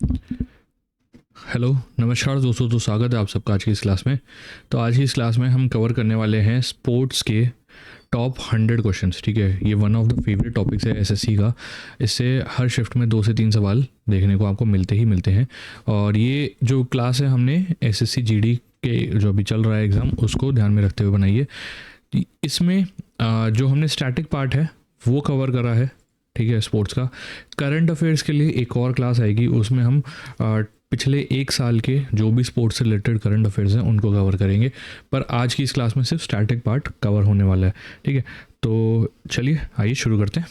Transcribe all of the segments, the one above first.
Hello, नमस्कार दोस्तों। तो स्वागत है आप सबका आज की इस क्लास में। तो आज की इस क्लास में हम कवर करने वाले हैं स्पोर्ट्स के टॉप 100 क्वेश्चंस। ठीक है, ये one of the favourite topics है एसएससी का। इससे हर शिफ्ट में 2 से 3 सवाल देखने को आपको मिलते हैं। और ये जो क्लास है हमने एसएससी जीडी के जो अभी चल रहा है एग्ज़ाम, उसको ध्यान में रखते हुए बनाई है। इसमें जो हमने स्टैटिक पार्ट है वो कवर करा है। ठीक है, स्पोर्ट्स का करंट अफेयर्स के लिए एक और क्लास आएगी, उसमें हम पिछले 1 साल के जो भी स्पोर्ट्स से रिलेटेड करंट अफेयर्स हैं उनको कवर करेंगे। पर आज की इस क्लास में सिर्फ स्टैटिक पार्ट कवर होने वाला है। ठीक है, तो चलिए आइए शुरू करते हैं।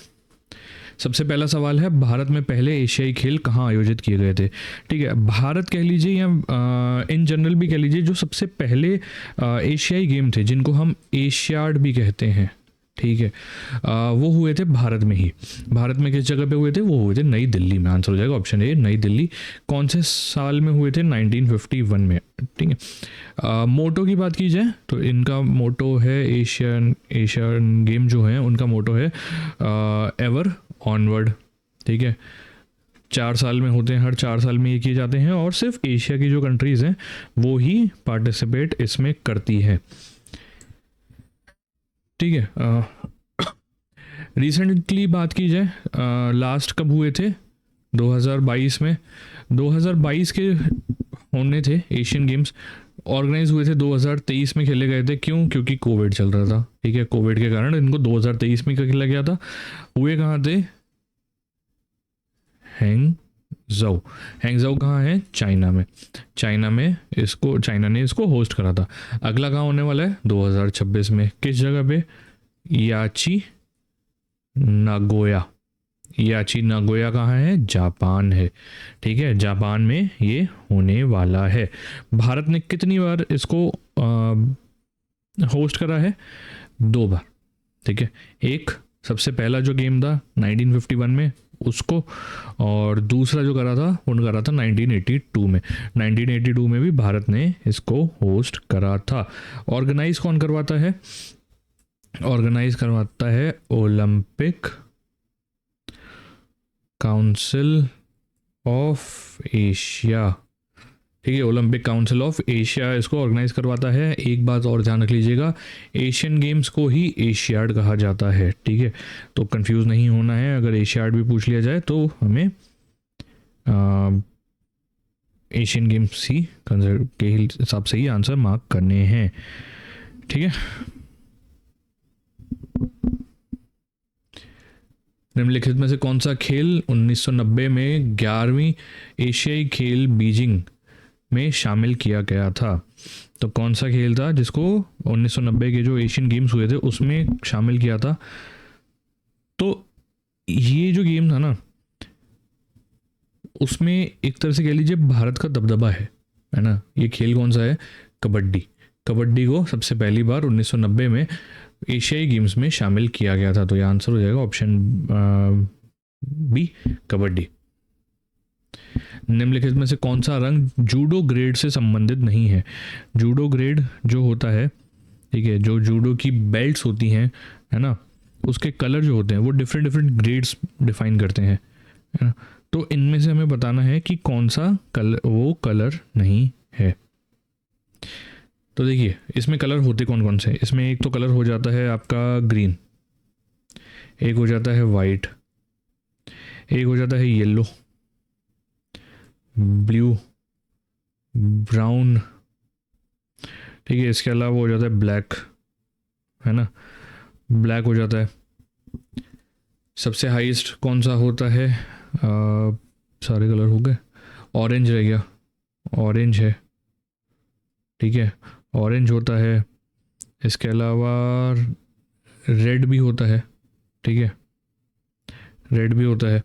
सबसे पहला सवाल है, भारत में पहले एशियाई खेल कहाँ आयोजित किए गए थे। ठीक है, भारत कह लीजिए या इन जनरल भी कह लीजिए, जो सबसे पहले एशियाई गेम थे जिनको हम एशियाड भी कहते हैं, ठीक है, वो हुए थे भारत में ही। भारत में किस जगह पे हुए थे? वो हुए थे नई दिल्ली में। आंसर हो जाएगा ऑप्शन ए, नई दिल्ली। कौन से साल में हुए थे? 1951 में। ठीक है, मोटो की बात की जाए तो इनका मोटो है, एशियन गेम जो है उनका मोटो है एवर ऑनवर्ड। ठीक है, 4 साल में होते हैं, हर 4 साल में ये किए जाते हैं और सिर्फ एशिया की जो कंट्रीज़ हैं वो ही पार्टिसिपेट इसमें करती है। ठीक है, रिसेंटली बात की जाए, लास्ट कब हुए थे? 2022 में। 2022 के होने थे एशियन गेम्स, ऑर्गेनाइज हुए थे 2023 में, खेले गए थे। क्यों? क्योंकि कोविड चल रहा था। ठीक है, कोविड के कारण इनको 2023 में खेला गया था। हुए कहाँ थे? हैंगजाऊ। हैंगजाऊ कहाँ है? चाइना में। चाइना ने इसको होस्ट करा था। अगला कहाँ होने वाला है? 2026 में। किस जगह पे? याची नागोया। याची नागोया कहाँ है? जापान है। ठीक है, जापान में ये होने वाला है। भारत ने कितनी बार इसको होस्ट करा है? 2 बार। ठीक है, एक सबसे पहला जो गेम था 1951 में उसको, और दूसरा जो करा था वो करा था 1982 में। 1982 में भी भारत ने इसको होस्ट करा था। ऑर्गेनाइज कौन करवाता है? ऑर्गेनाइज करवाता है ओलंपिक काउंसिल ऑफ एशिया। ठीक है, ओलंपिक काउंसिल ऑफ एशिया इसको ऑर्गेनाइज करवाता है। एक बात और ध्यान रख लीजिएगा, एशियन गेम्स को ही एशियाड कहा जाता है। ठीक है, तो कंफ्यूज नहीं होना है। अगर एशियाड भी पूछ लिया जाए तो हमें एशियन गेम्स ही के हिसाब से ही आंसर मार्क करने हैं। ठीक है, निम्नलिखित में से कौन सा खेल 1990 में 11वीं एशियाई खेल बीजिंग में शामिल किया गया था? तो कौन सा खेल था जिसको 1990 के जो एशियन गेम्स हुए थे उसमें शामिल किया था? तो ये जो गेम था ना, उसमें एक तरह से कह लीजिए भारत का दबदबा है ना। ये खेल कौन सा है? कबड्डी। कबड्डी को सबसे पहली बार 1990 में एशियाई गेम्स में शामिल किया गया था। तो ये आंसर हो जाएगा ऑप्शन बी, कबड्डी। निम्नलिखित में से कौन सा रंग जूडो ग्रेड से संबंधित नहीं है? जूडो ग्रेड जो होता है, ठीक है, जो जूडो की बेल्ट्स होती हैं, है ना, उसके कलर जो होते हैं वो डिफरेंट ग्रेड्स डिफाइन करते हैं, है ना। तो इनमें से हमें बताना है कि कौन सा कलर वो कलर नहीं है। तो देखिए, इसमें कलर होते कौन कौन से? इसमें एक तो कलर हो जाता है आपका ग्रीन, एक हो जाता है वाइट, एक हो जाता है येलो, ब्लू, ब्राउन। ठीक है, इसके अलावा हो जाता है ब्लैक, है ना, ब्लैक हो जाता है। सबसे हाईएस्ट कौन सा होता है? सारे कलर हो गए, ऑरेंज रह गया, ऑरेंज है। ठीक है, ऑरेंज होता है। इसके अलावा रेड भी होता है। ठीक है, रेड भी होता है।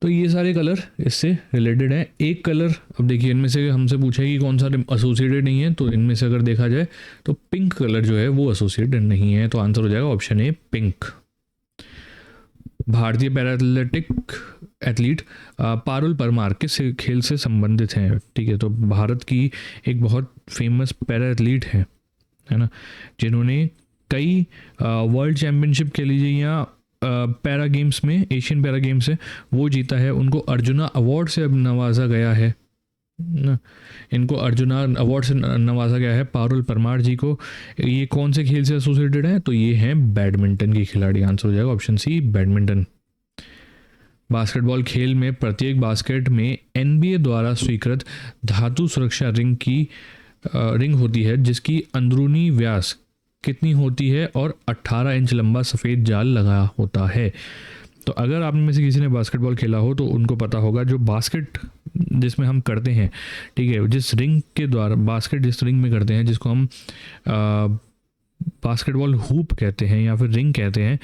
तो ये सारे कलर इससे रिलेटेड हैं। एक कलर, अब देखिए इनमें से हमसे पूछा है कि कौन सा एसोसिएटेड नहीं है, तो इनमें से अगर देखा जाए तो पिंक कलर जो है वो एसोसिएटेड नहीं है। तो आंसर हो जाएगा ऑप्शन ए, पिंक। भारतीय para athletic athlete Parul Parmar किस खेल से संबंधित हैं? ठीक है, तो भारत की एक बहुत फेमस पैरा एथलीट है ना, जिन्होंने कई वर्ल्ड चैम्पियनशिप कह लीजिए या पैरा गेम्स में, एशियन पैरा गेम्स है वो जीता है, उनको अर्जुना अवार्ड से अब नवाजा गया है ना, इनको अर्जुना अवार्ड से नवाजा गया है पारुल परमार जी को। ये कौन से खेल से एसोसिएटेड है, तो ये हैं बैडमिंटन के खिलाड़ी, आंसर हो जाएगा ऑप्शन सी बैडमिंटन। बास्केटबॉल खेल में प्रत्येक बास्केट में एनबीए द्वारा स्वीकृत धातु सुरक्षा रिंग होती है जिसकी अंदरूनी व्यास कितनी होती है और 18 इंच लंबा सफ़ेद जाल लगा होता है। तो अगर आप में से किसी ने बास्केटबॉल खेला हो तो उनको पता होगा, जो बास्केट जिसमें हम करते हैं, ठीक है, जिस रिंग के द्वारा बास्केट जिस रिंग में करते हैं, जिसको हम बास्केटबॉल हूप कहते हैं या फिर रिंग कहते हैं,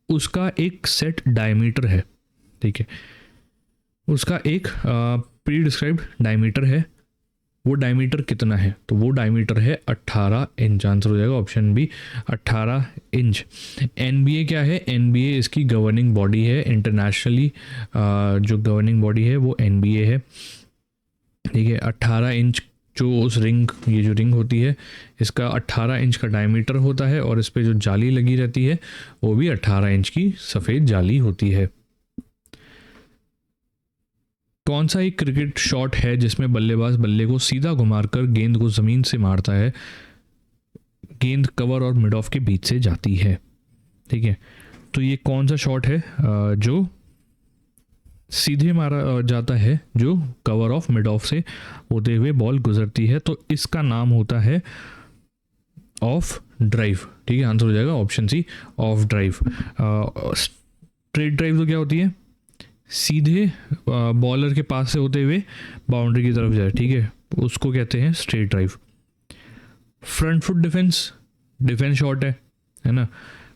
उसका एक सेट डायमीटर है, ठीक है, उसका एक प्री डिस्क्राइब्ड डायमीटर है। वो डायमीटर कितना है, तो वो डायमीटर है 18 इंच, आंसर हो जाएगा ऑप्शन बी 18 इंच। एनबीए क्या है, एनबीए इसकी गवर्निंग बॉडी है इंटरनेशनली, जो गवर्निंग बॉडी है वो एनबीए है, ठीक है। 18 इंच जो उस रिंग, ये जो रिंग होती है इसका 18 इंच का डायमीटर होता है और इस पर जो जाली लगी रहती है वो भी 18 इंच की सफ़ेद जाली होती है। कौन सा एक क्रिकेट शॉट है जिसमें बल्लेबाज बल्ले को सीधा घुमाकर गेंद को ज़मीन से मारता है, गेंद कवर और मिड ऑफ के बीच से जाती है, ठीक है। तो ये कौन सा शॉट है जो सीधे मारा जाता है, जो कवर ऑफ मिड ऑफ से होते हुए बॉल गुजरती है, तो इसका नाम होता है ऑफ ड्राइव, ठीक है, आंसर हो जाएगा option C off drive. Straight drive तो क्या होती है, सीधे बॉलर के पास से होते हुए बाउंड्री की तरफ जाए, ठीक है, उसको कहते हैं straight drive. Front foot defence shot है ना,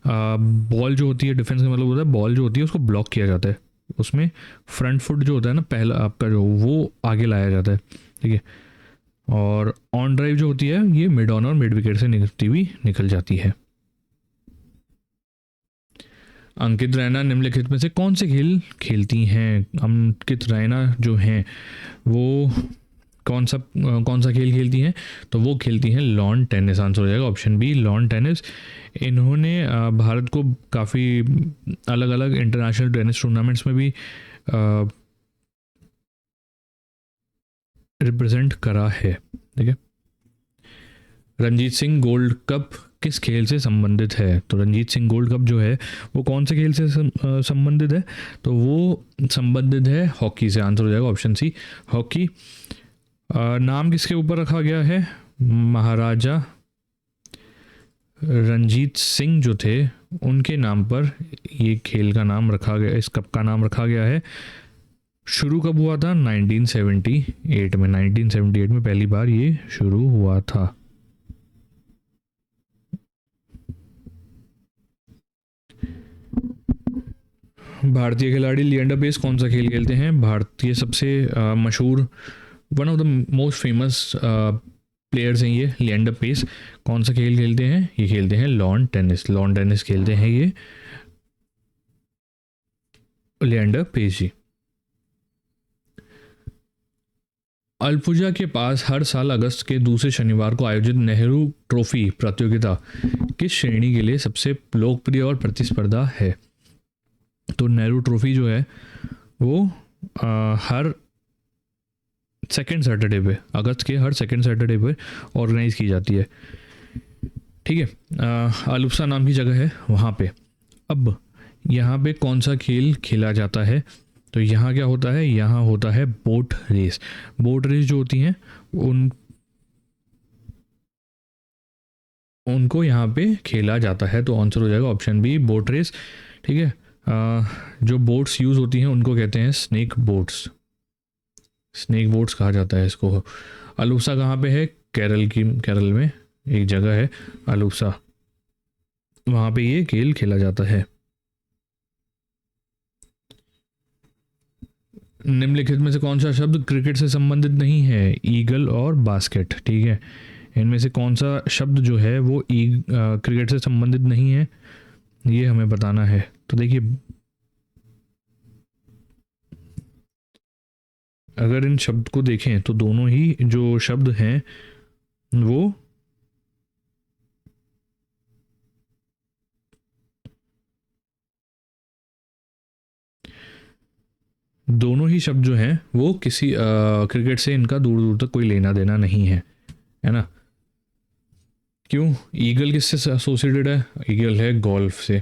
बॉल जो होती है, डिफेंस का मतलब होता है बॉल जो होती है उसको ब्लॉक किया जाता है, उसमें फ्रंट फुट जो होता है ना, पहला आपका जो वो आगे लाया जाता है, ठीक है। और ऑन ड्राइव जो होती है ये मिड ऑन और मिड विकेट से निकलती हुई निकल जाती है। अंकित रैना निम्नलिखित में से कौन से खेल खेलती हैं, अंकित रैना जो हैं वो कौन सा खेल खेलती हैं, तो वो खेलती हैं लॉन टेनिस, आंसर हो जाएगा ऑप्शन बी लॉन टेनिस। इन्होंने भारत को काफ़ी अलग अलग इंटरनेशनल टेनिस टूर्नामेंट्स में भी रिप्रेजेंट करा है, ठीक है। रंजीत सिंह गोल्ड कप किस खेल से संबंधित है, तो रंजीत सिंह गोल्ड कप जो है वो कौन से खेल से संबंधित है, तो वो संबंधित है हॉकी से, आंसर हो जाएगा ऑप्शन सी हॉकी। नाम किसके ऊपर रखा गया है, महाराजा रंजीत सिंह जो थे उनके नाम पर ये खेल का नाम रखा गया, इस कप का नाम रखा गया है। शुरू कब हुआ था, 1978 में, 1978 में पहली बार ये शुरू हुआ था। भारतीय खिलाड़ी लिएंडर पेस कौन सा खेल खेलते हैं, भारतीय सबसे मशहूर, one of the most famous players हैं ये लिएंडर पेस, कौन सा खेल खेलते हैं, ये खेलते हैं लॉन टेनिस खेलते हैं ये लिएंडर पेस जी। अल्पुजा के पास हर साल अगस्त के दूसरे शनिवार को आयोजित नेहरू ट्रॉफी प्रतियोगिता किस श्रेणी के लिए सबसे लोकप्रिय और प्रतिस्पर्धा है, तो नेहरू ट्रॉफी जो है वो हर सेकेंड सैटरडे पे, अगस्त के हर सेकेंड सैटरडे पे ऑर्गेनाइज की जाती है, ठीक है। अल्पुजा नाम की जगह है वहाँ पे। अब यहाँ पे कौन सा खेल खेला जाता है, तो यहाँ क्या होता है, यहाँ होता है बोट रेस जो होती हैं उनको यहाँ पे खेला जाता है, तो आंसर हो जाएगा ऑप्शन बी बोट रेस, ठीक है। जो बोट्स यूज़ होती हैं उनको कहते हैं स्नेक बोट्स कहा जाता है इसको। अल्पुजा कहाँ पे है, केरल में एक जगह है अल्पुजा, वहाँ पे ये खेल खेला जाता है। निम्नलिखित में से कौन सा शब्द क्रिकेट से संबंधित नहीं है, ईगल और बास्केट, ठीक है, इनमें से कौन सा शब्द जो है वो क्रिकेट से संबंधित नहीं है, ये हमें बताना है। तो देखिए अगर इन शब्द को देखें तो दोनों ही जो शब्द हैं वो दोनों ही शब्द जो हैं वो किसी क्रिकेट से इनका दूर दूर तक कोई लेना देना नहीं है ना। क्यों? ईगल किससे एसोसिएटेड है? ईगल है गोल्फ से,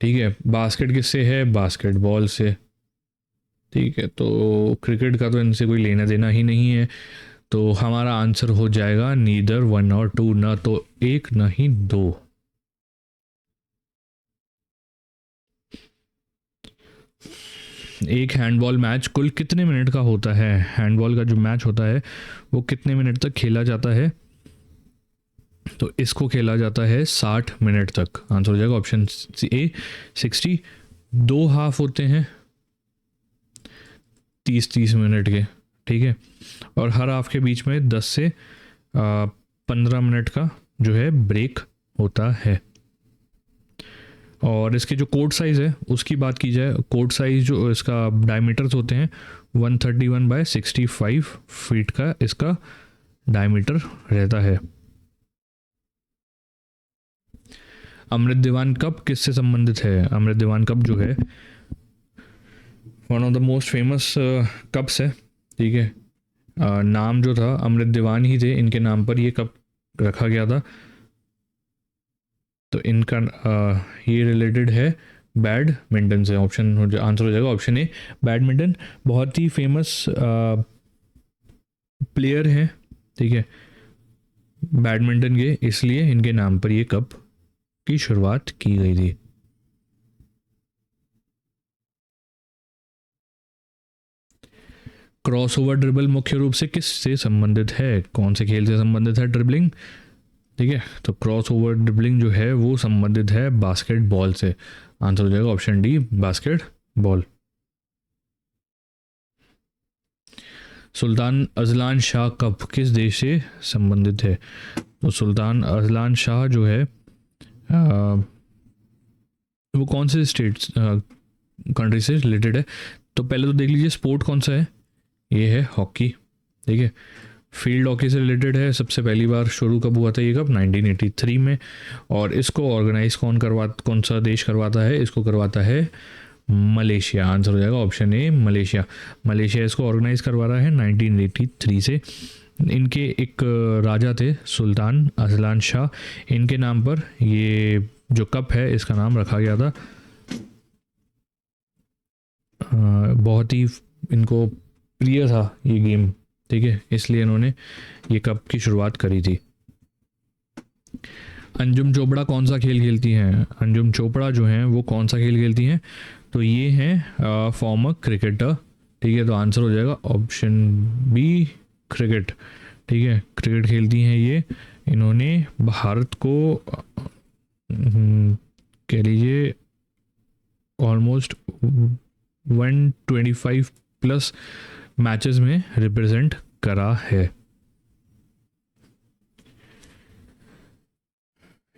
ठीक है। बास्केट किससे है? बास्केटबॉल से, ठीक है। तो क्रिकेट का तो इनसे कोई लेना देना ही नहीं है। तो हमारा आंसर हो जाएगा नीदर वन और टू, ना तो एक ना ही दो। एक हैंडबॉल मैच कुल कितने मिनट का होता है? हैंडबॉल का जो मैच होता है वो कितने मिनट तक खेला जाता है? तो इसको खेला जाता है 60 मिनट तक। आंसर हो जाएगा ऑप्शन ए 60। दो हाफ होते हैं 30-30 मिनट के, ठीक है। और हर हाफ के बीच में 10 से 15 मिनट का जो है ब्रेक होता है। और इसके जो कोर्ट साइज़ है उसकी बात की जाए, कोर्ट साइज़ जो इसका डायमीटर्स होते हैं 131/65 फीट का इसका डायमीटर रहता है। अमृत दीवान कप किससे संबंधित है? अमृत दीवान कप जो है one of the most famous cups है, ठीक है। नाम जो था अमृत दीवान ही थे, इनके नाम पर ये कप रखा गया था। तो इनका ये रिलेटेड है बैडमिंटन से। आंसर हो जाएगा ऑप्शन ए बैडमिंटन। बहुत ही फेमस प्लेयर हैं, ठीक है, बैडमिंटन के, इसलिए इनके नाम पर ये कप की शुरुआत की गई थी। क्रॉसओवर ड्रिबल मुख्य रूप से किस से संबंधित है? कौन से खेल से संबंधित है ड्रिबलिंग? ठीक है, तो क्रॉस ओवर ड्रिबलिंग जो है वो संबंधित है बास्केटबॉल से। आंसर हो जाएगा option D basketball. Sultan Azlan Shah cup किस देश से संबंधित है? तो सुल्तान अजलान शाह जो है वो कौन से स्टेट कंट्री से रिलेटेड है? तो पहले तो देख लीजिए स्पोर्ट कौन सा है। ये है हॉकी, ठीक है, फील्ड हॉकी से रिलेटेड है। सबसे पहली बार शुरू कब हुआ था ये कप? 1983 में। और इसको ऑर्गेनाइज कौन सा देश करवाता है? इसको करवाता है मलेशिया। आंसर हो जाएगा ऑप्शन ए मलेशिया। मलेशिया इसको ऑर्गेनाइज करवा रहा है 1983 से। इनके एक राजा थे सुल्तान अजलान शाह, इनके नाम पर ये जो कप है इसका नाम रखा गया था। बहुत ही इनको प्रिय था ये गेम, ठीक है, इसलिए इन्होंने ये कप की शुरुआत करी थी। अंजुम चोपड़ा कौन सा खेल खेलती हैं? अंजुम चोपड़ा जो हैं वो कौन सा खेल खेलती हैं? तो ये हैं फॉर्मर क्रिकेटर, ठीक है। तो आंसर हो जाएगा ऑप्शन बी क्रिकेट, ठीक है, क्रिकेट खेलती हैं ये। इन्होंने भारत को कह लीजिए ऑलमोस्ट 125 प्लस मैचेस में रिप्रेजेंट करा है।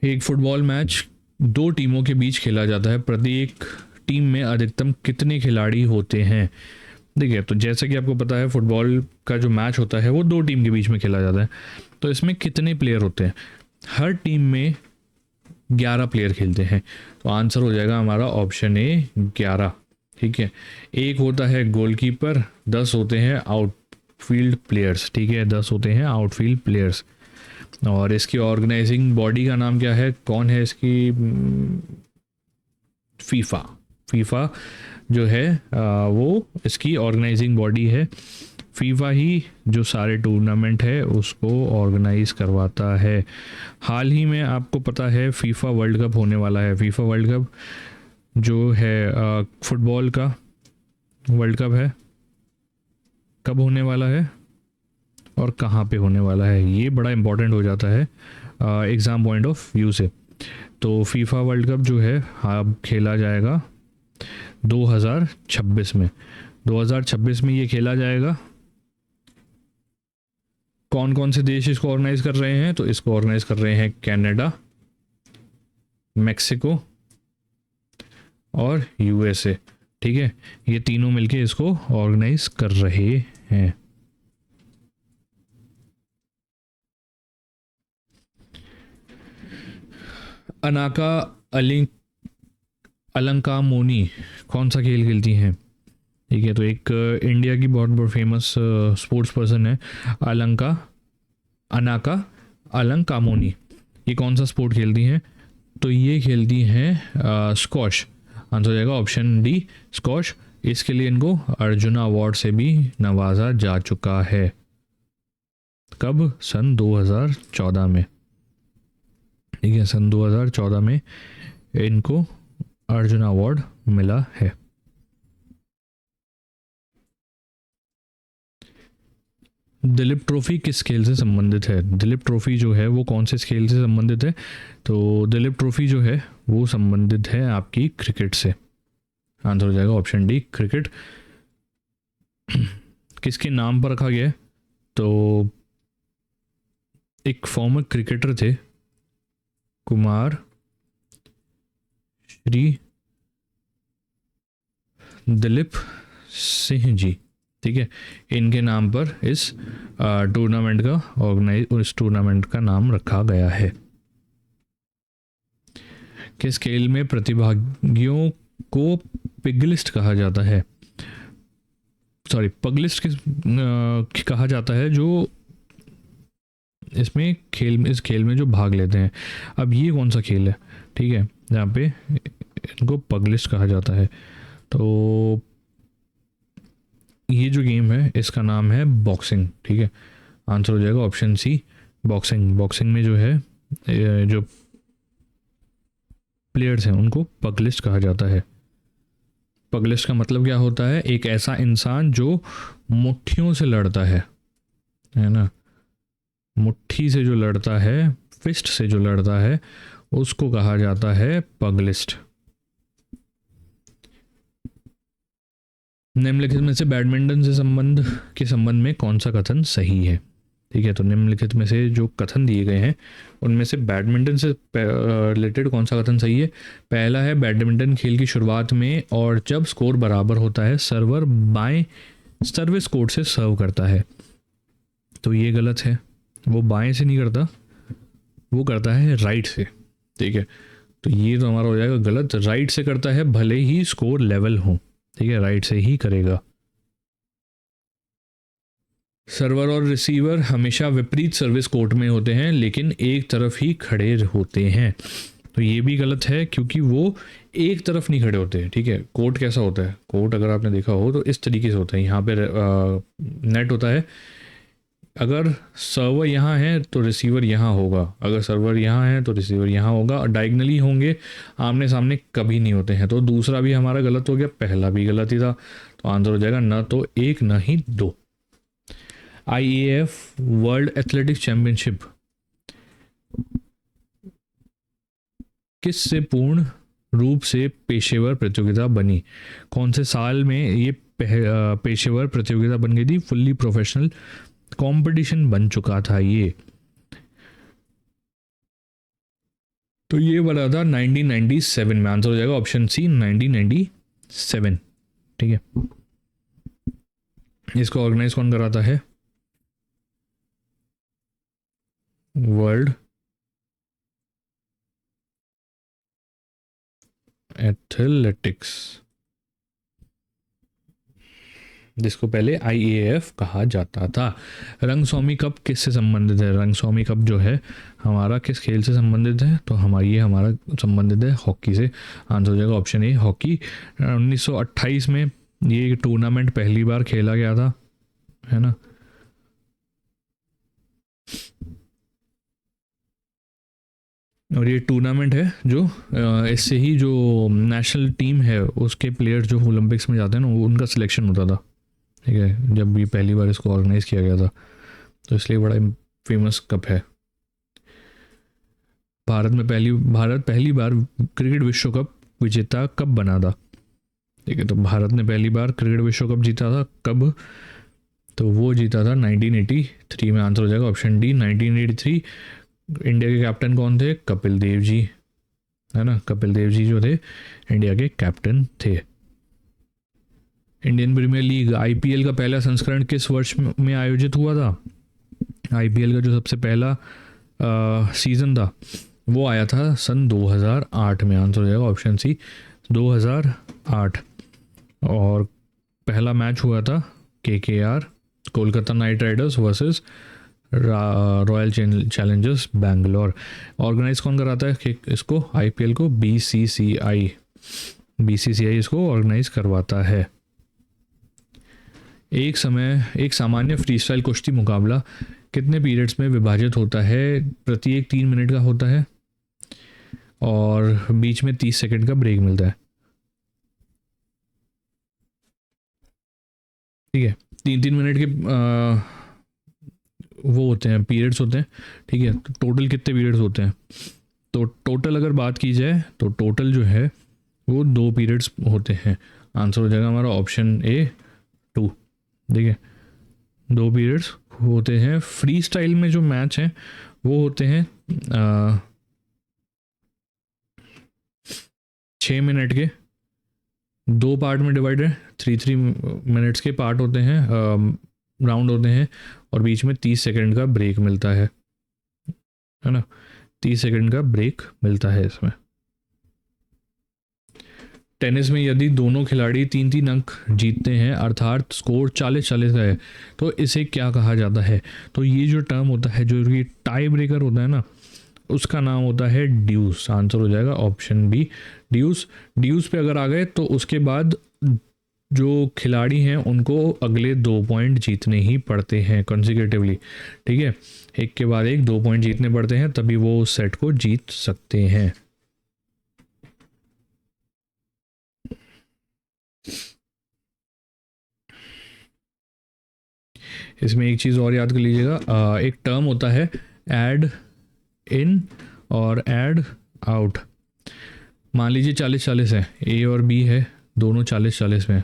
एक फुटबॉल मैच दो टीमों के बीच खेला जाता है, प्रत्येक टीम में अधिकतम कितने खिलाड़ी होते हैं? देखिए, तो जैसा कि आपको पता है फुटबॉल का जो मैच होता है वो दो टीम के बीच में खेला जाता है। तो इसमें कितने प्लेयर होते हैं? हर टीम में 11 प्लेयर खेलते हैं। तो आंसर हो जाएगा हमारा ऑप्शन ए 11, ठीक है। एक होता है गोलकीपर, 10 होते हैं आउटफील्ड प्लेयर्स, ठीक है, 10 होते हैं आउटफील्ड प्लेयर्स। और इसकी ऑर्गेनाइजिंग बॉडी का नाम क्या है? कौन है इसकी? फीफा जो है वो इसकी ऑर्गेनाइजिंग बॉडी है। फीफा ही जो सारे टूर्नामेंट है उसको ऑर्गेनाइज करवाता है। हाल ही में आपको पता है फीफा वर्ल्ड कप होने वाला है। फीफा वर्ल्ड कप जो है फुटबॉल का वर्ल्ड कप है, कब होने वाला है और कहाँ पे होने वाला है, ये बड़ा इंपॉर्टेंट हो जाता है एग्ज़ाम पॉइंट ऑफ व्यू से। तो फीफा वर्ल्ड कप जो है अब खेला जाएगा 2026 में। 2026 में ये खेला जाएगा। कौन कौन से देश इसको ऑर्गेनाइज कर रहे हैं? तो इसको ऑर्गेनाइज कर रहे हैं कनाडा, मेक्सिको और यूएसए, ठीक है, ये तीनों मिलके इसको ऑर्गेनाइज कर रहे हैं। अनाका अलंकामोनी कौन सा खेल खेलती हैं? ठीक है। तो एक इंडिया की बहुत फेमस स्पोर्ट्स पर्सन है अनाका अलंकामोनी। ये कौन सा स्पोर्ट खेलती हैं? तो ये खेलती हैं स्क्वॉश। आंसर हो जाएगा ऑप्शन डी स्क्वॉश। इसके लिए इनको अर्जुन अवार्ड से भी नवाजा जा चुका है। कब? सन 2014 में। ठीक है, सन 2014 में इनको अर्जुन अवार्ड मिला है। दिलीप ट्रॉफी किस खेल से संबंधित है? दिलीप ट्रॉफी जो है वो कौन से खेल से संबंधित है? तो दिलीप ट्रॉफी जो है वो संबंधित है आपकी क्रिकेट से। आंसर हो जाएगा ऑप्शन डी क्रिकेट। किसके नाम पर रखा गया है? तो एक फॉर्मर क्रिकेटर थे, कुमार श्री दिलीप सिंह जी। ठीक है, इनके नाम पर इस टूर्नामेंट का इस टूर्नामेंट का नाम रखा गया है। किस खेल में प्रतिभागियों को पिगलिस्ट कहा जाता है? सॉरी, पगलिस्ट कहा जाता है जो इस खेल में जो भाग लेते हैं। अब ये कौन सा खेल है? ठीक है, जहाँ पे इनको पगलिस्ट कहा जाता है। तो ये जो गेम है इसका नाम है बॉक्सिंग। ठीक है, आंसर हो जाएगा ऑप्शन सी बॉक्सिंग। बॉक्सिंग में जो है जो प्लेयर्स हैं उनको पगलिस्ट कहा जाता है। पगलिस्ट का मतलब क्या होता है? एक ऐसा इंसान जो मुट्ठियों से लड़ता है ना, मुट्ठी से जो लड़ता है, फिस्ट से जो लड़ता है, उसको कहा जाता है पगलिस्ट। निम्नलिखित में से बैडमिंटन से संबंध में कौन सा कथन सही है? ठीक है, तो निम्नलिखित में से जो कथन दिए गए हैं उनमें से बैडमिंटन से रिलेटेड कौन सा कथन सही है? पहला है, बैडमिंटन खेल की शुरुआत में और जब स्कोर बराबर होता है सर्वर बाएं सर्विस कोर्ट से सर्व करता है। तो ये गलत है, वो बाएं से नहीं करता, वो करता है राइट से। ठीक है, तो ये तो हमारा हो जाएगा गलत। राइट से करता है भले ही स्कोर लेवल हो। ठीक है, राइट से ही करेगा। सर्वर और रिसीवर हमेशा विपरीत सर्विस कोर्ट में होते हैं लेकिन एक तरफ ही खड़े होते हैं। तो ये भी गलत है क्योंकि वो एक तरफ नहीं खड़े होते। ठीक है, कोर्ट कैसा होता है? कोर्ट अगर आपने देखा हो तो इस तरीके से होता है। यहाँ पे नेट होता है। अगर सर्वर यहाँ है तो रिसीवर यहाँ होगा, अगर सर्वर यहाँ है तो रिसीवर यहाँ होगा, और डायगनली होंगे, आमने सामने कभी नहीं होते हैं। तो दूसरा भी हमारा गलत हो गया, पहला भी गलत ही था। तो आंसर हो जाएगा न तो एक न ही दो। IAAF वर्ल्ड एथलेटिक्स चैंपियनशिप किस से पूर्ण रूप से पेशेवर प्रतियोगिता बनी? कौन से साल में ये पेशेवर प्रतियोगिता बन गई थी? फुल्ली प्रोफेशनल कंपटीशन बन चुका था ये। तो ये बना था 1997 में। आंसर हो जाएगा ऑप्शन सी 1997। ठीक है, इसको ऑर्गेनाइज कौन कराता है? वर्ल्ड एथलेटिक्स, जिसको पहले IAAF कहा जाता था। रंगस्वामी कप किससे संबंधित है? रंगस्वामी कप जो है हमारा किस खेल से संबंधित है? तो हमारा संबंधित है हॉकी से। आंसर हो जाएगा ऑप्शन ए हॉकी। 1928 में ये टूर्नामेंट पहली बार खेला गया था, है ना। और ये टूर्नामेंट है जो इससे ही जो नेशनल टीम है उसके प्लेयर्स जो ओलंपिक्स में जाते हैं ना, उनका सिलेक्शन होता था। ठीक है, जब भी पहली बार इसको ऑर्गेनाइज किया गया था, तो इसलिए बड़ा फेमस कप है। भारत पहली बार क्रिकेट विश्व कप विजेता कब बना था? ठीक है, तो भारत ने पहली बार क्रिकेट विश्व कप जीता था कब? तो वो जीता था 1983 में। आंसर हो जाएगा ऑप्शन डी 1983। इंडिया के कैप्टन कौन थे? कपिल देव जी, है ना। कपिल देव जी जो थे इंडिया के कैप्टन थे। इंडियन प्रीमियर लीग IPL का पहला संस्करण किस वर्ष में आयोजित हुआ था? IPL का जो सबसे पहला सीज़न था वो आया था सन 2008 में। आंसर हो जाएगा ऑप्शन सी 2008। और पहला मैच हुआ था KKR Kolkata Knight Riders versus Royal Challengers Bangalore. Organise कौन कराता है इसको, IPL को BCCI इसको ऑर्गेनाइज करवाता है। एक सामान्य फ्रीस्टाइल कुश्ती मुकाबला कितने पीरियड्स में विभाजित होता है? प्रत्येक 3 मिनट का होता है और बीच में 30 सेकंड का ब्रेक मिलता है। ठीक है, 3-3 मिनट के वो होते हैं, पीरियड्स होते हैं। ठीक है, तो टोटल कितने पीरियड्स होते हैं? तो टोटल अगर बात की जाए तो टोटल जो है वो 2 पीरियड्स होते हैं। आंसर हो जाएगा हमारा ऑप्शन A 2। ठीक है, 2 पीरियड्स होते हैं। फ्री स्टाइल में जो मैच हैं वो होते हैं 6 मिनट के, 2 पार्ट में डिवाइडेड, 3 मिनट्स के पार्ट होते हैं, राउंड होते हैं और बीच में 30 सेकंड का ब्रेक मिलता है ना, 30 सेकंड का ब्रेक मिलता है इसमें। टेनिस में यदि दोनों खिलाड़ी 3-3 अंक जीतते हैं अर्थात स्कोर 40-40 का है तो इसे क्या कहा जाता है? तो ये जो टर्म होता है, जो ये टाई ब्रेकर होता है ना, उसका नाम होता है ड्यूस। आंसर हो जाएगा ऑप्शन B ड्यूस। ड्यूस पे अगर आ गए तो उसके बाद जो खिलाड़ी हैं उनको अगले 2 पॉइंट जीतने ही पड़ते हैं कंसेक्यूटिवली। ठीक है, एक के बाद एक 2 पॉइंट जीतने पड़ते हैं, तभी वो उस सेट को जीत सकते हैं। इसमें एक चीज़ और याद कर लीजिएगा, एक टर्म होता है ऐड इन और ऐड आउट। मान लीजिए 40-40 है, A और B है, दोनों 40-40 में,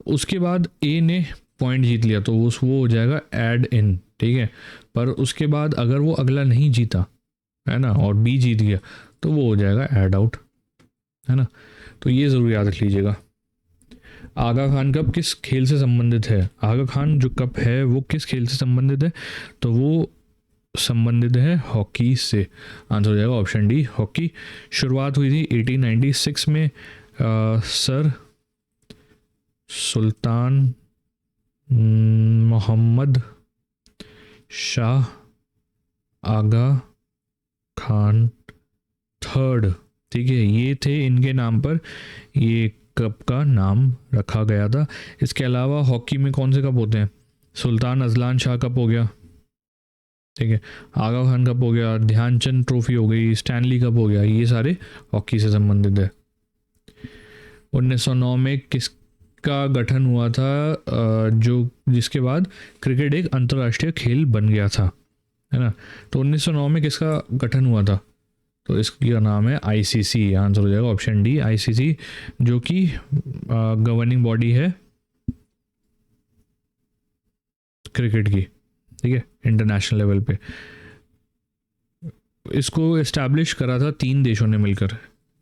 उसके बाद A ने पॉइंट जीत लिया तो वो हो जाएगा ऐड इन। ठीक है, पर उसके बाद अगर वो अगला नहीं जीता है ना और B जीत गया तो वो हो जाएगा ऐड आउट, है ना। तो ये ज़रूर याद रख लीजिएगा। आगा खान कप किस खेल से संबंधित है? आगा खान जो कप है वो किस खेल से संबंधित है? तो वो संबंधित है हॉकी से। आंसर हो जाएगा ऑप्शन D हॉकी। शुरुआत हुई थी 1896 में सर सुल्तान मोहम्मद शाह आगा खान थर्ड। ठीक है, ये थे, इनके नाम पर ये कप का नाम रखा गया था। इसके अलावा हॉकी में कौन से कप होते हैं? सुल्तान अजलान शाह कप हो गया, ठीक है, आगा खान कप हो गया, ध्यानचंद ट्रॉफी हो गई, स्टैनली कप हो गया, ये सारे हॉकी से संबंधित है। 1909 में किसका गठन हुआ था जो जिसके बाद क्रिकेट एक अंतर्राष्ट्रीय खेल बन गया था, है ना। तो 1909 में किसका गठन हुआ था? तो इसका नाम है ICC। आंसर हो जाएगा ऑप्शन D ICC, जो कि गवर्निंग बॉडी है क्रिकेट की। ठीक है, इंटरनेशनल लेवल पे इसको एस्टैब्लिश करा था 3 देशों ने मिलकर।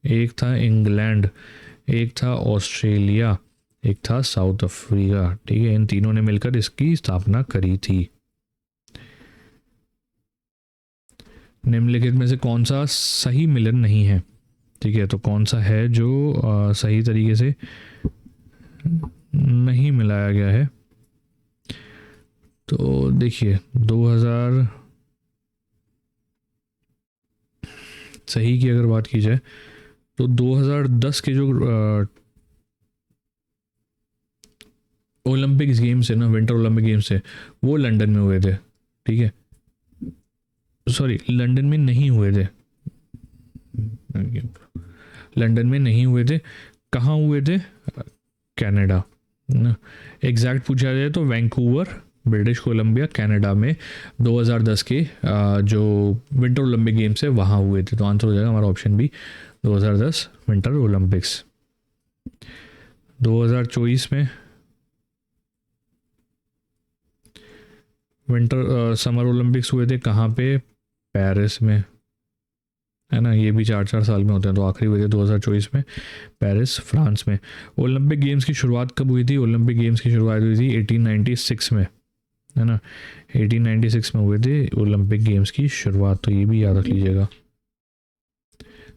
एक था इंग्लैंड, एक था ऑस्ट्रेलिया, एक था साउथ अफ्रीका। ठीक है, इन तीनों ने मिलकर इसकी स्थापना करी थी। निम्नलिखित में से कौन सा सही मिलन नहीं है? ठीक है, तो कौन सा है जो सही तरीके से नहीं मिलाया गया है? तो देखिए 2000 सही की अगर बात की जाए तो 2010 के जो ओलंपिक्स गेम्स है ना, विंटर ओलंपिक गेम्स है, वो लंदन में हुए थे। ठीक है, सॉरी लंदन में नहीं हुए थे, लंदन में नहीं हुए थे। कहाँ हुए थे? कनाडा। एग्जैक्ट पूछा जाए तो वैंकूवर ब्रिटिश कोलंबिया कनाडा में 2010 के जो विंटर ओलंपिक गेम्स है वहाँ हुए थे। तो आंसर हो जाएगा हमारा ऑप्शन B 2010 विंटर ओलंपिक्स। 2024 में विंटर समर ओलंपिक्स हुए थे, कहाँ पे? पेरिस में, है ना। ये भी 4-4 साल में होते हैं, तो आखिरी हुए थे 2024 में पेरिस फ्रांस में। ओलंपिक गेम्स की शुरुआत कब हुई थी? ओलंपिक गेम्स की शुरुआत हुई थी 1896 में, है ना। 1896 में हुए थे ओलंपिक गेम्स की शुरुआत, तो ये भी याद रख लीजिएगा।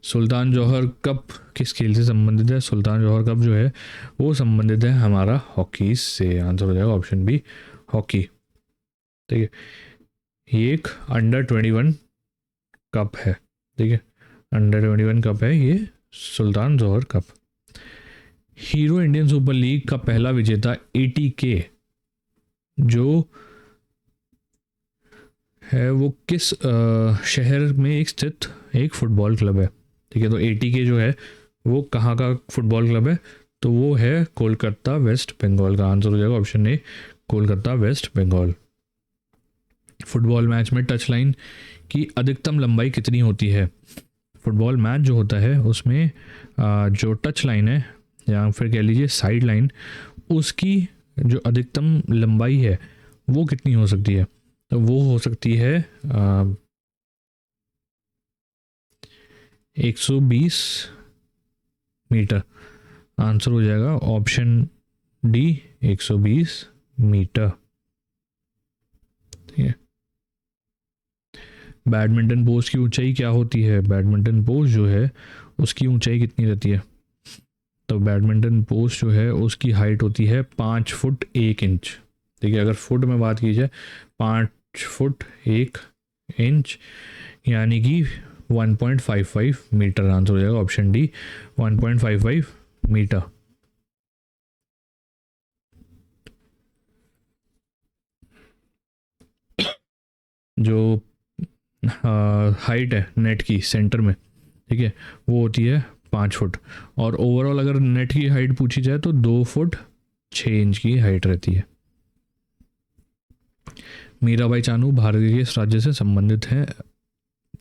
सुल्तान जौहर कप किस खेल से संबंधित है? सुल्तान जौहर कप जो है वो संबंधित है हमारा हॉकी से। आंसर हो जाएगा ऑप्शन बी, हॉकी। ठीक है, ये एक अंडर 21 कप है। ठीक है, अंडर 21 कप है ये Sultan Johor cup. Hero Indian super league का पहला विजेता ATK जो है वो किस शहर में एक स्थित एक फुटबॉल क्लब है? ठीक है, तो ATK जो है वो कहाँ का फुटबॉल क्लब है? तो वो है कोलकाता वेस्ट बंगाल का। आंसर हो जाएगा option A, Kolkata West Bengal. Football match में टच लाइन की अधिकतम लंबाई कितनी होती है? फुटबॉल मैच जो होता है उसमें जो टच लाइन है या फिर कह लीजिए साइड लाइन, उसकी जो अधिकतम लंबाई है वो कितनी हो सकती है? तो वो हो सकती है 120 मीटर। आंसर हो जाएगा ऑप्शन डी, 120 मीटर। ठीक है, बैडमिंटन पोस्ट की ऊंचाई क्या होती है? बैडमिंटन पोस्ट जो है उसकी ऊंचाई कितनी रहती है? तो बैडमिंटन पोस्ट जो है उसकी हाइट होती है 5 फुट 1 इंच। ठीक है, अगर फुट में बात की जाए 5 फुट 1 इंच यानी कि 1.55 मीटर। आंसर हो जाएगा ऑप्शन डी, 1.55 मीटर। जो हाइट है नेट की सेंटर में, ठीक है, वो होती है 5 फुट। और ओवरऑल अगर नेट की हाइट पूछी जाए तो 2 फुट 6 इंच की हाइट रहती है। मीराबाई चानू भारत के किस राज्य से संबंधित है?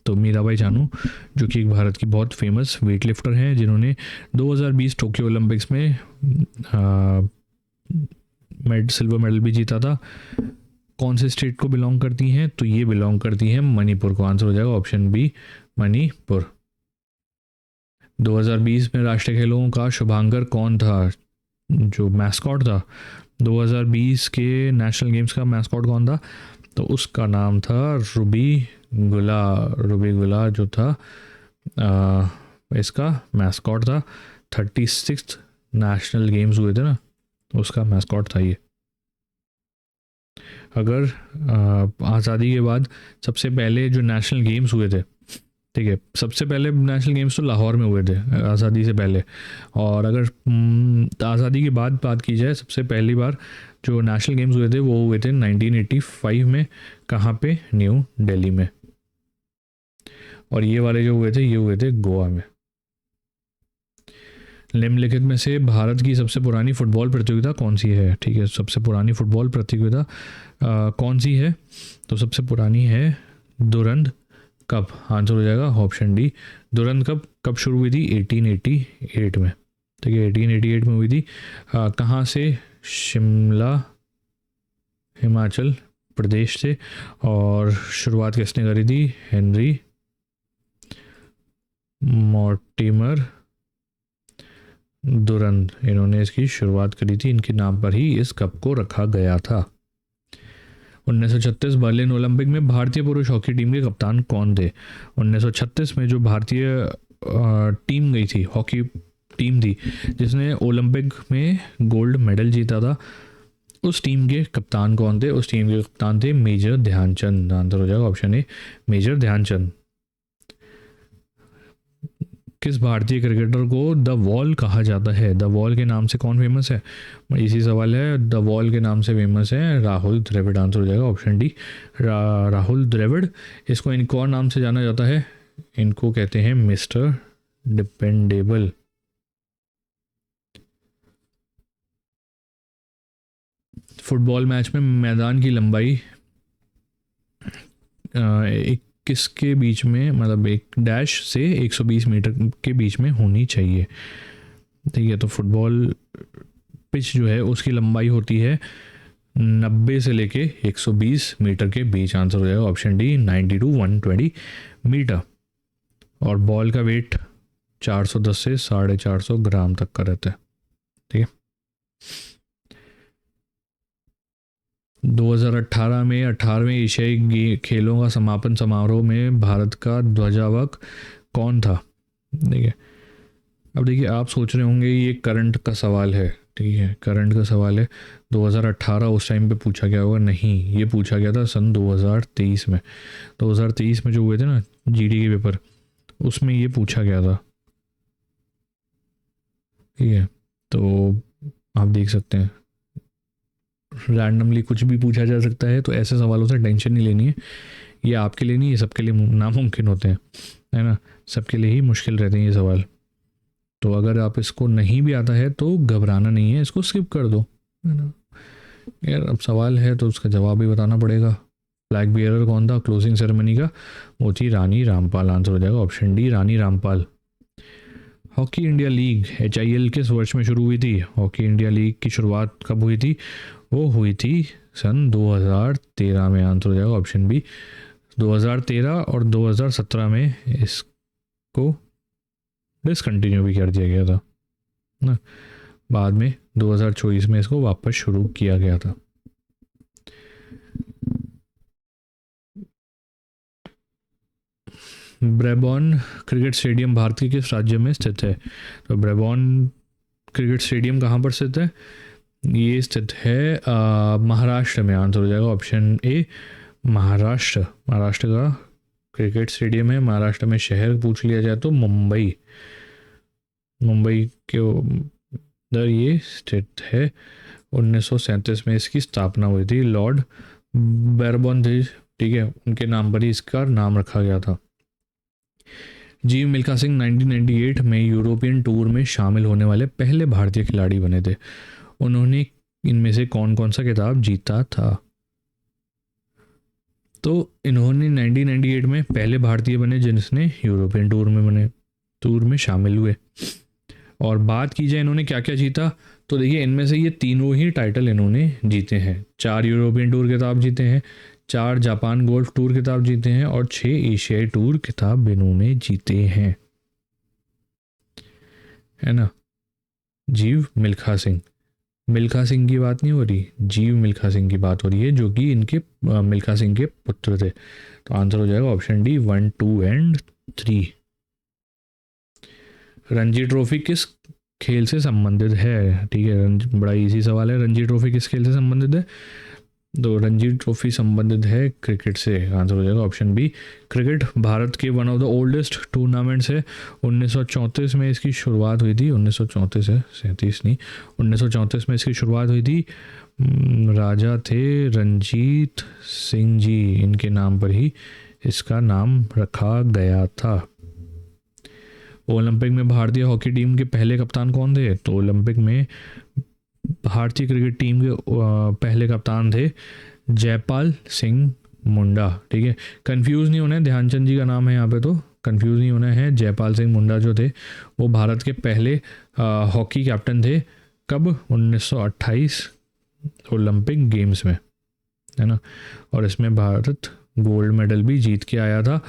तो मीराबाई चानू जो कि एक भारत की बहुत फेमस वेट लिफ्टर हैं जिन्होंने 2020 टोक्यो ओलंपिक्स में सिल्वर मेडल भी जीता था, कौन से स्टेट को बिलोंग करती हैं? तो ये बिलोंग करती हैं मणिपुर को। आंसर हो जाएगा ऑप्शन बी, मणिपुर। 2020 में राष्ट्रीय खेलों का शुभांकर कौन था? जो मैस्कॉट था 2020 के नेशनल गेम्स का मैस्कॉट कौन था? तो उसका नाम था रूबी गुला। रूबी गुला जो था इसका मैस्कॉट था। 36 नेशनल गेम्स हुए थे ना, उसका मैस्कॉट था ये। अगर आज़ादी के बाद सबसे पहले जो नेशनल गेम्स हुए थे, ठीक है, सबसे पहले नेशनल गेम्स तो लाहौर में हुए थे आज़ादी से पहले। और अगर आज़ादी के बाद बात की जाए सबसे पहली बार जो नेशनल गेम्स हुए थे वो हुए थे 1985 में। कहाँ पे? न्यू दिल्ली में। और ये वाले जो हुए थे ये हुए थे गोवा में। निम्नलिखित में से भारत की सबसे पुरानी फुटबॉल प्रतियोगिता कौन सी है? ठीक है, सबसे पुरानी फुटबॉल प्रतियोगिता कौन सी है? तो सबसे पुरानी है दुरंद कप। आंसर हो जाएगा ऑप्शन डी, दुरंद कप। कब शुरू हुई थी? 1888 में। ठीक है, 1888 में हुई थी। कहाँ से? शिमला, हिमाचल प्रदेश से। और शुरुआत किसने करी थी? हेनरी मॉर्टिमर दुरंद, इन्होंने इसकी शुरुआत करी थी। इनके नाम पर ही इस कप को रखा गया था। 1936 बर्लिन ओलंपिक में भारतीय पुरुष हॉकी टीम के कप्तान कौन थे? 1936 में जो भारतीय टीम गई थी, हॉकी टीम थी जिसने ओलंपिक में गोल्ड मेडल जीता था, उस टीम के कप्तान कौन थे? उस टीम के कप्तान थे मेजर ध्यानचंद। आंसर हो जाएगा ऑप्शन ए, मेजर ध्यानचंद। किस भारतीय क्रिकेटर को द वॉल कहा जाता है? द वॉल के नाम से कौन फेमस है? इसी सवाल है। द वॉल के नाम से फेमस है राहुल द्रविड़। आंसर हो जाएगा ऑप्शन डी, राहुल द्रविड़। इसको इनको और नाम से जाना जाता है, इनको कहते हैं मिस्टर डिपेंडेबल। फुटबॉल मैच में मैदान की लंबाई एक किसके बीच में, मतलब एक डैश से 120 मीटर के बीच में होनी चाहिए? ठीक है, तो फुटबॉल पिच जो है उसकी लंबाई होती है 90 से लेके 120 मीटर के बीच। आंसर हो जाएगा ऑप्शन डी, 90 to 120 मीटर। और बॉल का वेट 410 से 450 ग्राम तक का रहता है। ठीक है, 2018 में 18वें एशियाई खेलों का समापन समारोह में भारत का ध्वजावाहक कौन था? देखिए, अब देखिए आप सोच रहे होंगे ये करंट का सवाल है, ठीक है, करंट का सवाल है, 2018 उस टाइम पे पूछा गया होगा, नहीं, ये पूछा गया था सन 2023 में। 2023 में जो हुए थे ना जीडी के पेपर, उसमें ये पूछा गया था, ठीक है। तो आप देख सकते हैं रैंडमली कुछ भी पूछा जा सकता है, तो ऐसे सवालों से टेंशन नहीं लेनी है। ये आपके लिए नहीं, ये सबके लिए नामुमकिन होते हैं, है ना, सबके लिए ही मुश्किल रहते हैं ये सवाल। तो अगर आप इसको नहीं भी आता है तो घबराना नहीं है, इसको स्किप कर दो, है ना। यार अब सवाल है तो उसका जवाब भी बताना पड़ेगा। फ्लैग बियरर कौन था क्लोजिंग सेरेमनी का? वो थी रानी रामपाल। आंसर हो जाएगा option D, Rani Rampal. Hockey India league HIL किस वर्ष में शुरू हुई थी? हॉकी इंडिया लीग की शुरुआत कब हुई थी? वो हुई थी सन 2013 में। आंसर हो जाएगा ऑप्शन बी, 2013 और 2017 में इसको डिसकंटिन्यू भी कर दिया गया था ना, बाद में 2024 में इसको वापस शुरू किया गया था। ब्रेबॉर्न क्रिकेट स्टेडियम भारत के किस राज्य में स्थित है? तो ब्रेबॉर्न क्रिकेट स्टेडियम कहाँ पर स्थित है? ये स्थित है महाराष्ट्र में। आंसर हो जाएगा ऑप्शन ए, महाराष्ट्र। महाराष्ट्र का क्रिकेट स्टेडियम है। महाराष्ट्र में शहर पूछ लिया जाए तो मुंबई, मुंबई के उधर ये स्थित है। 1937 में इसकी स्थापना हुई थी, लॉर्ड बैरबॉन थे, ठीक है, उनके नाम पर ही इसका नाम रखा गया था। जीव मिल्खा सिंह 1998 में यूरोपियन टूर में शामिल होने वाले पहले भारतीय खिलाड़ी बने थे। उन्होंने इनमें से कौन कौन सा खिताब जीता था? तो इन्होंने 1998 में पहले भारतीय बने जिसने यूरोपियन टूर में शामिल हुए। और बात की जाए इन्होंने क्या क्या जीता, तो देखिए इनमें से ये तीनों ही टाइटल इन्होंने जीते हैं। 4 यूरोपियन टूर खिताब जीते हैं, 4 जापान गोल्फ टूर खिताब जीते हैं और 6 एशियाई टूर खिताब इन्होंने जीते हैं, है ना। जीव मिल्खा सिंह, मिल्खा सिंह की बात नहीं हो रही, जीव मिल्खा सिंह की बात हो रही है, जो कि इनके मिल्खा सिंह के पुत्र थे। तो आंसर हो जाएगा option D, 1, 2 and 3। Ranji trophy किस खेल से संबंधित है? ठीक है, बड़ा इजी सवाल है। रणजी ट्रॉफी किस खेल से संबंधित है? तो रणजी ट्रॉफी संबंधित है क्रिकेट से। आंसर हो जाएगा ऑप्शन बी, क्रिकेट। भारत के one of the oldest tournaments है। 1934 में इसकी शुरुआत हुई थी। 1934 है, 37 नहीं, 1934 में इसकी शुरुआत हुई थी। राजा थे रंजीत सिंह जी, इनके नाम पर ही इसका नाम रखा गया था। ओलंपिक में भारतीय हॉकी टीम के पहले कप्तान कौन थे? तो ओलंपिक में भारतीय क्रिकेट टीम के पहले कप्तान थे जयपाल सिंह मुंडा, ठीक है। कंफ्यूज नहीं होना है, ध्यानचंद जी का नाम है यहाँ पे, तो कंफ्यूज नहीं होना है। जयपाल सिंह मुंडा जो थे वो भारत के पहले हॉकी कैप्टन थे। कब? 1928 ओलंपिक गेम्स में, है ना। और इसमें भारत गोल्ड मेडल भी जीत के आया था।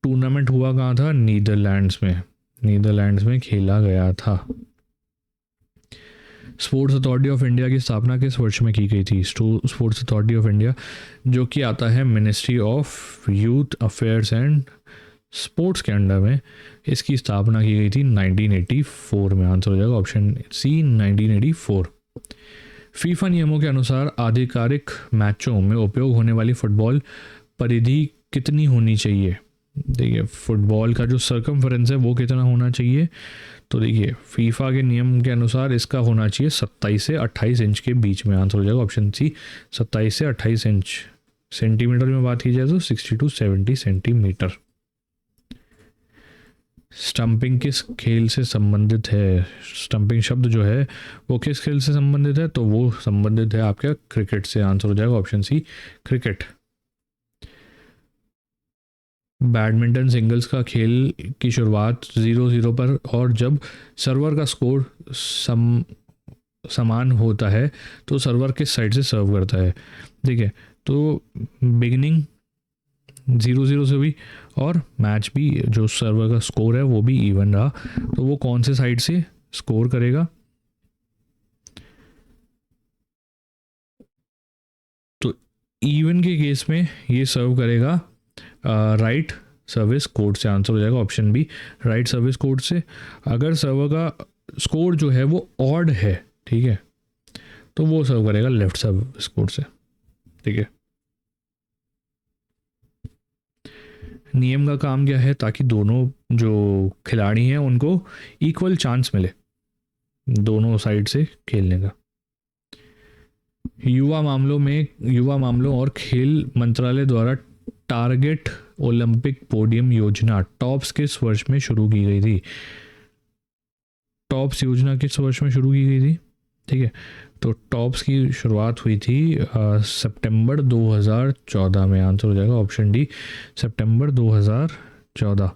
टूर्नामेंट हुआ कहाँ था? नीदरलैंड्स में, नीदरलैंड्स में खेला गया था। स्पोर्ट्स अथॉरिटी ऑफ इंडिया की स्थापना किस वर्ष में की गई थी? स्पोर्ट्स अथॉरिटी ऑफ इंडिया जो कि आता है ministry of youth affairs and sports के अंडर में, इसकी स्थापना की गई थी 1984 में। आंसर हो जाएगा ऑप्शन सी, 1984। फीफा नियमों के अनुसार आधिकारिक मैचों में उपयोग होने वाली फुटबॉल परिधि कितनी होनी चाहिए? देखिए फुटबॉल का जो सर्कमफरेंस है वो कितना होना चाहिए? तो देखिए फीफा के नियम के अनुसार इसका होना चाहिए 27 से 28 इंच के बीच में। आंसर हो जाएगा ऑप्शन सी, 27 से 28 इंच। सेंटीमीटर में बात की जाए तो 60 to 70 सेंटीमीटर। स्टंपिंग किस खेल से संबंधित है? स्टंपिंग शब्द जो है वो किस खेल से संबंधित है? तो वो संबंधित है आपके क्रिकेट से। आंसर हो जाएगा option C, cricket. Badminton singles का खेल की शुरुआत 0-0 पर और जब सर्वर का स्कोर समान होता है तो सर्वर किस साइड से सर्व करता है? ठीक है, तो बिगिनिंग 0-0 से हुई और मैच भी जो सर्वर का स्कोर है वो भी इवन रहा, तो वो कौन से साइड से स्कोर करेगा? तो इवन के केस में ये सर्व करेगा राइट सर्विस कोड से। आंसर हो जाएगा option B, right service court से। अगर सर्वर का स्कोर जो है वो ऑड है, ठीक है, तो वो सर्व करेगा लेफ्ट सर्विस कोड से, ठीक है। नियम का काम क्या है, ताकि दोनों जो खिलाड़ी हैं उनको इक्वल चांस मिले दोनों साइड से खेलने का। युवा मामलों और खेल मंत्रालय द्वारा टारगेट ओलंपिक पोडियम योजना टॉप्स किस वर्ष में शुरू की गई थी? टॉप्स योजना किस वर्ष में शुरू की गई थी? ठीक है, तो टॉप्स की शुरुआत हुई थी सितंबर 2014 में। आंसर हो जाएगा ऑप्शन डी, सितंबर 2014।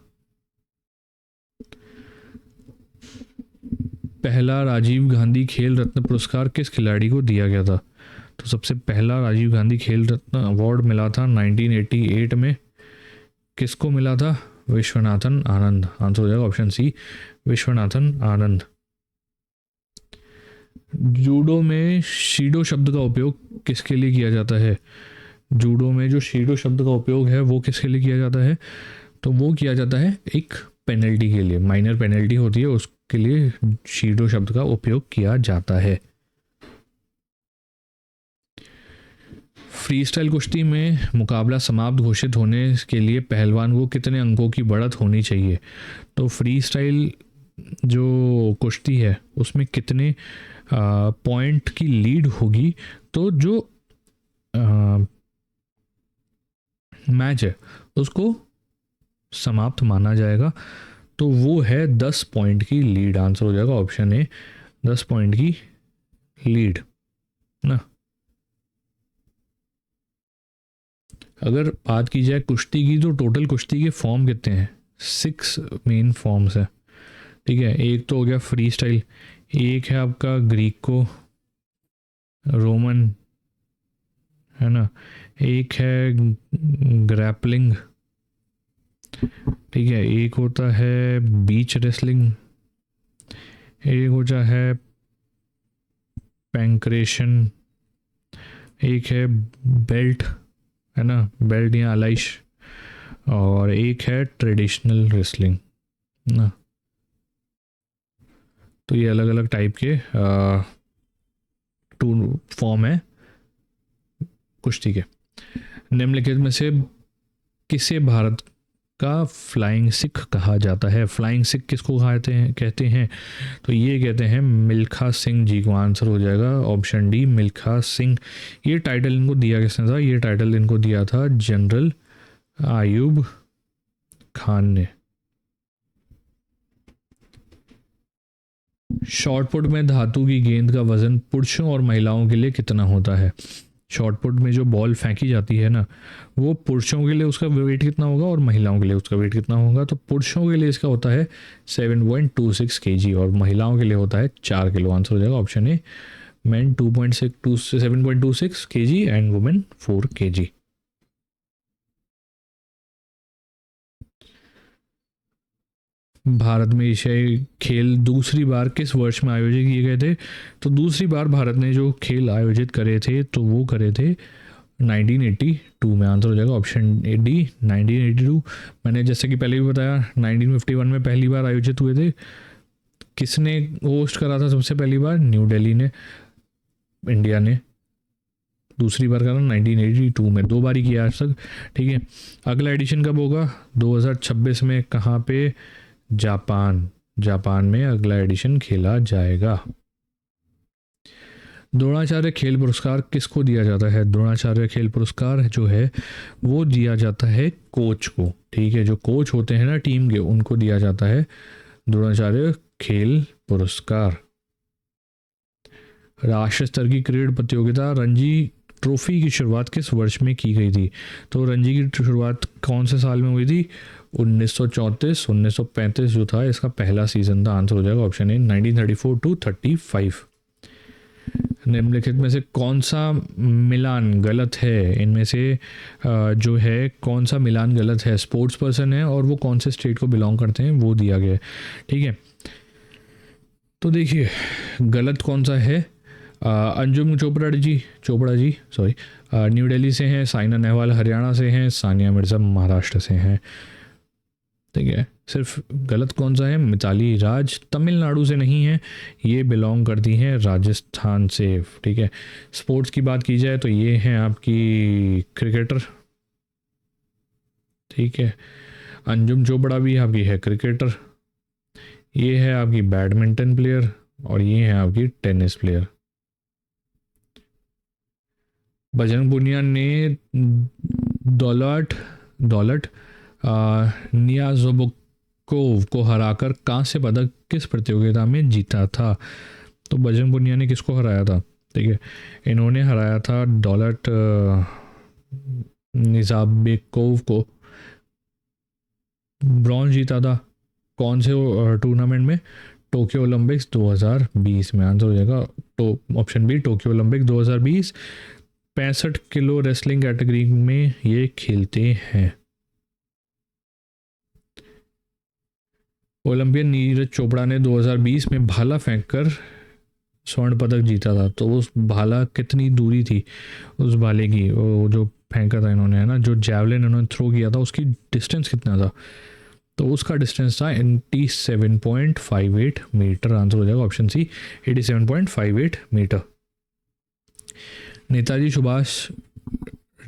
पहला राजीव गांधी खेल रत्न पुरस्कार किस खिलाड़ी को दिया गया था? तो सबसे पहला राजीव गांधी खेल रत्न अवार्ड मिला था 1988 में। किसको मिला था? विश्वनाथन आनंद। आंसर हो जाएगा ऑप्शन सी, विश्वनाथन आनंद। जूडो में शीडो शब्द का उपयोग किसके लिए किया जाता है? जूडो में जो शीडो शब्द का उपयोग है वो किसके लिए किया जाता है? तो वो किया जाता है एक पेनल्टी के लिए, माइनर पेनल्टी होती है, उसके लिए शीडो शब्द का उपयोग किया जाता है। फ्री स्टाइल कुश्ती में मुकाबला समाप्त घोषित होने के लिए पहलवान को कितने अंकों की बढ़त होनी चाहिए? तो फ्री स्टाइल जो कुश्ती है उसमें कितने पॉइंट की लीड होगी? तो जो मैच है उसको समाप्त माना जाएगा, तो वो है 10 पॉइंट की लीड। आंसर हो जाएगा ऑप्शन ए, 10 पॉइंट की लीड ना। अगर बात की जाए कुश्ती की, तो टोटल कुश्ती के फॉर्म कितने हैं? 6 मेन फॉर्म्स है, ठीक है। एक तो हो गया फ्री स्टाइल, एक है आपका ग्रीको रोमन, है ना, एक है ग्रैपलिंग, ठीक है, एक होता है बीच रेसलिंग, एक होता है पैंक्रेशन, एक है बेल्ट, है ना, बेल्ट या अलाइश, और एक है ट्रेडिशनल रेसलिंग ना। तो ये अलग अलग टाइप के 2 फॉर्म है कुश्ती के। निम्नलिखित में से किसे भारत का फ्लाइंग सिख कहा जाता है? फ्लाइंग सिख किसको कहते हैं? तो ये कहते हैं मिल्खा सिंह जी को। आंसर हो जाएगा ऑप्शन डी, मिल्खा सिंह। ये टाइटल इनको दिया किसने था? ये टाइटल इनको दिया था जनरल आयूब खान ने। शॉटपुट में धातु की गेंद का वजन पुरुषों और महिलाओं के लिए कितना होता है? शॉटपुट में जो बॉल फेंकी जाती है ना, वो पुरुषों के लिए उसका वेट कितना होगा और महिलाओं के लिए उसका वेट कितना होगा? तो पुरुषों के लिए इसका होता है 7.26 kg और महिलाओं के लिए होता है 4 किलो। आंसर हो जाएगा option A, man 7.26 kg and women 4 kg। Bharat में एशियाई खेल दूसरी बार किस वर्ष में आयोजित किए गए थे? तो दूसरी बार भारत ने जो खेल आयोजित करे थे तो वो करे थे 1982 में। आंसर हो जाएगा ऑप्शन डी, 1982। मैंने जैसे कि पहले भी बताया 1951 में पहली बार आयोजित हुए थे। किसने होस्ट करा था सबसे पहली बार? न्यू दिल्ली ने, इंडिया ने। दूसरी बार करा 1982 में, 2 बार ही किया आज तक, ठीक है। अगला एडिशन कब होगा? 2026 में। कहाँ पे? जापान में अगला एडिशन खेला जाएगा। द्रोणाचार्य खेल पुरस्कार किसको दिया जाता है? द्रोणाचार्य खेल पुरस्कार जो है वो दिया जाता है कोच को, ठीक है। जो कोच होते हैं ना टीम के, उनको दिया जाता है द्रोणाचार्य खेल पुरस्कार। राष्ट्रीय स्तर की क्रिकेट प्रतियोगिता रणजी ट्रॉफी की शुरुआत किस वर्ष में की गई थी? तो रणजी की शुरुआत कौन से साल में हुई थी? 1934, 1935 जो था इसका पहला सीजन था। आंसर हो जाएगा ऑप्शन ए, 1934 to 35। निम्नलिखित में से कौन सा मिलान गलत है? इनमें से जो है कौन सा मिलान गलत है? स्पोर्ट्स पर्सन है और वो कौन से स्टेट को बिलोंग करते हैं वो दिया गया है, ठीक है। तो देखिए गलत कौन सा है। अंजुम चोपड़ा जी न्यू दिल्ली से हैं, साइना नेहवाल हरियाणा से हैं, सानिया मिर्ज़ा महाराष्ट्र से हैं। ठीक है। सिर्फ गलत कौन सा है, मिताली राज तमिलनाडु से नहीं है, ये बिलोंग करती हैं राजस्थान से। ठीक है। स्पोर्ट्स की बात की जाए तो ये हैं आपकी क्रिकेटर। ठीक है। अंजुम चोपड़ा भी आपकी है क्रिकेटर, ये है आपकी बैडमिंटन प्लेयर, और ये है आपकी टेनिस प्लेयर। बजरंग पुनिया ने दौलत दौलत नियाज़ोबकोव को हराकर कांस्य पदक किस प्रतियोगिता में जीता था? तो बजरंग पुनिया ने किसको हराया था? ठीक है, इन्होंने हराया था दौलत निजाबेकोव को। ब्रॉन्ज जीता था कौन से टूर्नामेंट में? टोक्यो ओलंपिक्स 2020 में। आंसर हो जाएगा तो option B, Tokyo Olympic 2020। 65 kilo wrestling category में ये खेलते हैं। ओलंपियन नीरज चोपड़ा ने 2020 में भाला फेंककर स्वर्ण पदक जीता था। तो उस भाला कितनी दूरी थी उस भाले की, वो जो फेंका था इन्होंने, है ना, जो जैवलिन इन्होंने थ्रो किया था उसकी डिस्टेंस कितना था? तो उसका डिस्टेंस था 87.58 मीटर। आंसर हो जाएगा option C, 87.58 metre. Netaji Subhash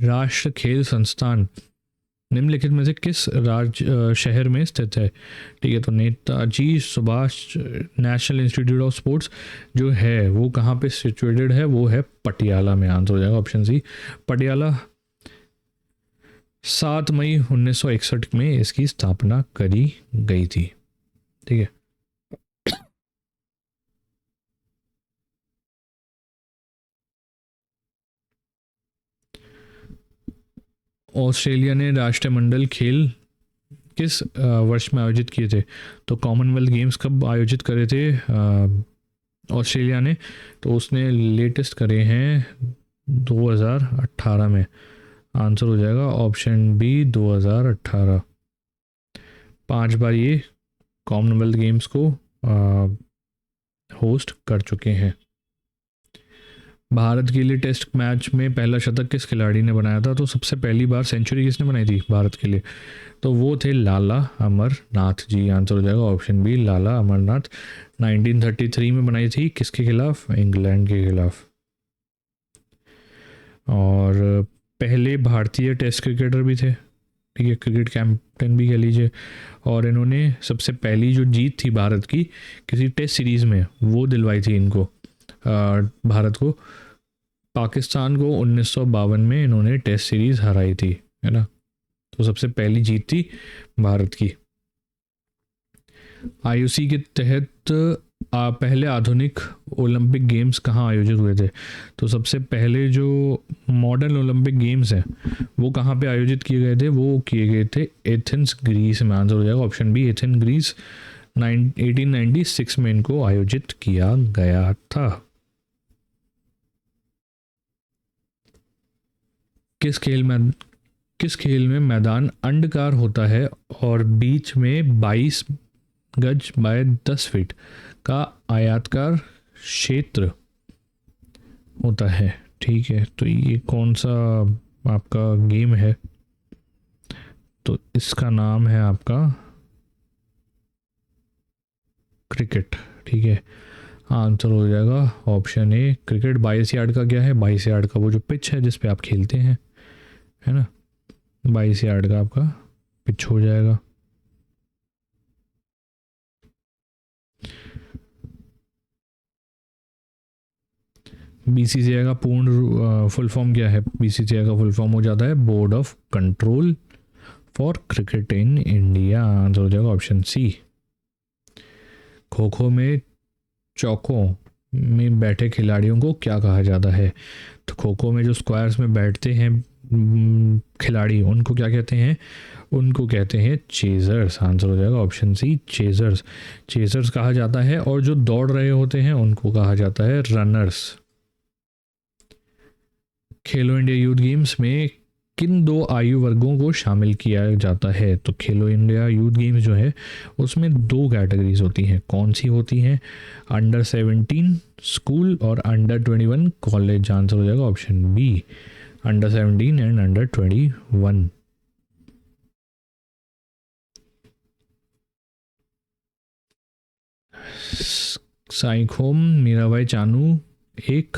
राष्ट्र खेल संस्थान निम्नलिखित में से किस राज्य शहर में स्थित है? ठीक है, तो Netaji Subhash national institute of sports जो है वो कहाँ पे सिचुएटेड है? वो है पटियाला में। आंसर हो जाएगा ऑप्शन सी, पटियाला। 7 मई 1961 में इसकी स्थापना करी गई थी। ठीक है। ऑस्ट्रेलिया ने राष्ट्रमंडल खेल किस वर्ष में आयोजित किए थे? तो कॉमनवेल्थ गेम्स कब आयोजित करे थे ऑस्ट्रेलिया ने? तो उसने लेटेस्ट करे हैं 2018 में। आंसर हो जाएगा ऑप्शन बी, 2018। 5 बार ये कॉमनवेल्थ गेम्स को होस्ट कर चुके हैं। भारत के लिए टेस्ट मैच में पहला शतक किस खिलाड़ी ने बनाया था? तो सबसे पहली बार सेंचुरी किसने बनाई थी भारत के लिए? तो वो थे लाला अमरनाथ जी। आंसर हो जाएगा ऑप्शन बी, लाला अमरनाथ। 1933 में बनाई थी, किसके खिलाफ? इंग्लैंड के खिलाफ। और पहले भारतीय टेस्ट क्रिकेटर भी थे। ठीक है, क्रिकेट कैप्टन भी कह लीजिए। और इन्होंने सबसे पहली जो जीत थी भारत की किसी टेस्ट सीरीज़ में वो दिलवाई थी इनको, भारत को। पाकिस्तान को 1952 में इन्होंने टेस्ट सीरीज़ हराई थी, है ना। तो सबसे पहली जीत थी भारत की। आईओसी के तहत पहले आधुनिक ओलंपिक गेम्स कहाँ आयोजित हुए थे? तो सबसे पहले जो मॉडर्न ओलंपिक गेम्स हैं वो कहाँ पे आयोजित किए गए थे? वो किए गए थे एथेंस, ग्रीस में। आंसर हो जाएगा ऑप्शन बी, एथेंस, ग्रीस। 1896 में इनको आयोजित किया गया था। किस खेल में मैदान अंडाकार होता है और बीच में 22 गज बाय 10 फीट का आयताकार क्षेत्र होता है? ठीक है, तो ये कौन सा आपका गेम है? तो इसका नाम है आपका क्रिकेट। ठीक है, आंसर हो जाएगा ऑप्शन ए, क्रिकेट। 22 यार्ड का क्या है? 22 यार्ड का वो जो पिच है जिस पे आप खेलते हैं, है ना, 22 यार्ड का आपका पिच हो जाएगा। बीसीसीआई का पूर्ण फुल फॉर्म क्या है? बीसीसीआई का फुल फॉर्म हो जाता है board of control for cricket in India. Answer हो जाएगा ऑप्शन सी। खो खो में चौकों में बैठे खिलाड़ियों को क्या कहा जाता है? तो खो खो में जो स्क्वायर्स में बैठते हैं खिलाड़ी, उनको क्या कहते हैं? उनको कहते हैं चेजर्स। आंसर हो जाएगा ऑप्शन सी, चेजर्स। चेजर्स कहा जाता है। और जो दौड़ रहे होते हैं उनको कहा जाता है रनर्स। खेलो इंडिया यूथ गेम्स में किन 2 आयु वर्गों को शामिल किया जाता है? तो खेलो इंडिया यूथ गेम्स जो है उसमें 2 कैटेगरीज होती हैं। कौन सी होती हैं? अंडर 17 स्कूल और अंडर 21 कॉलेज। आंसर हो जाएगा option B, under 17 and under 21। Saikhom Mirabai Chanu एक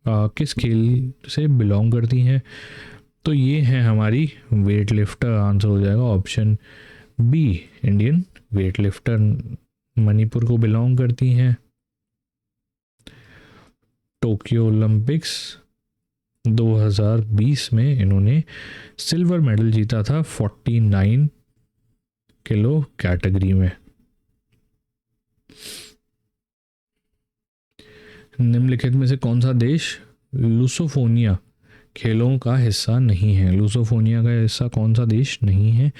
किस खेल से बिलोंग करती हैं? तो ये है हमारी वेट लिफ्टर। आंसर हो जाएगा option B, Indian weight lifter Manipur को बिलोंग करती हैं। टोक्यो ओलंपिक्स 2020 में इन्होंने सिल्वर मेडल जीता था 49 किलो कैटेगरी में। निम्नलिखित में से कौन सा देश लुसोफोनिया खेलों का हिस्सा नहीं है? लुसोफोनिया का हिस्सा कौन सा देश नहीं है?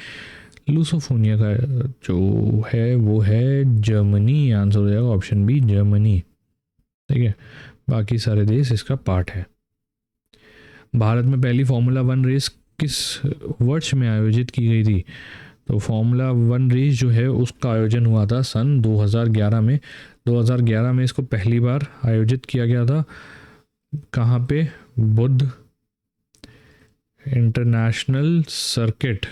लुसोफोनिया का जो है वो है जर्मनी। आंसर हो जाएगा ऑप्शन बी, जर्मनी। ठीक है, बाकी सारे देश इसका पार्ट है। भारत में पहली फार्मूला 1 रेस किस वर्ष में आयोजित की गई थी? तो फार्मूला 1 रेस जो है उसका आयोजन हुआ था सन 2011 में। 2011 में इसको पहली बार आयोजित किया गया था। कहाँ पे? Buddha international circuit.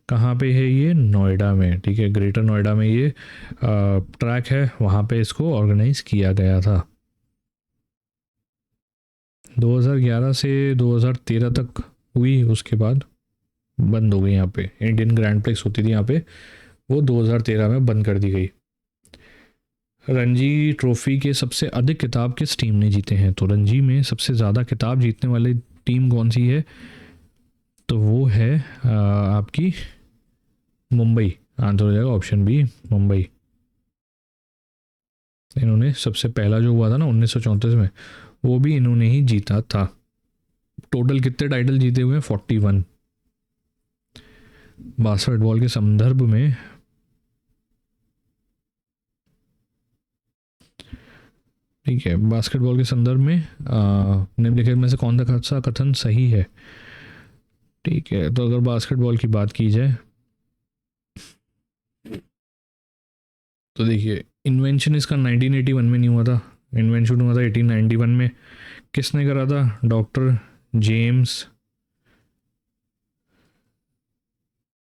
कहाँ पे है ये? नोएडा में। ठीक है, ग्रेटर नोएडा में ये ट्रैक है, वहाँ पे इसको ऑर्गेनाइज किया गया था। 2011 से 2013 तक हुई, उसके बाद बंद हो गई। यहाँ पे इंडियन ग्रैंड प्रिक्स होती थी यहाँ पे, वो 2013 में बंद कर दी गई। रणजी ट्रॉफी के सबसे अधिक खिताब किस टीम ने जीते हैं? तो रणजी में सबसे ज़्यादा खिताब जीतने वाली टीम कौन सी है? तो वो है आपकी मुंबई। आंसर हो जाएगा ऑप्शन बी, मुंबई। इन्होंने सबसे पहला जो हुआ था ना 1934 में, वो भी इन्होंने ही जीता था। टोटल कितने टाइटल जीते हुए हैं? 41। बास्केटबॉल के संदर्भ में ठीक है, बास्केटबॉल के संदर्भ में निम्नलिखित में से कौन सा कथन सही है? ठीक है, तो अगर बास्केटबॉल की बात की जाए तो देखिए, इन्वेंशन इसका 1981 में नहीं हुआ था, इन्वेंशन हुआ था 1891 में। किसने करा था? डॉक्टर जेम्स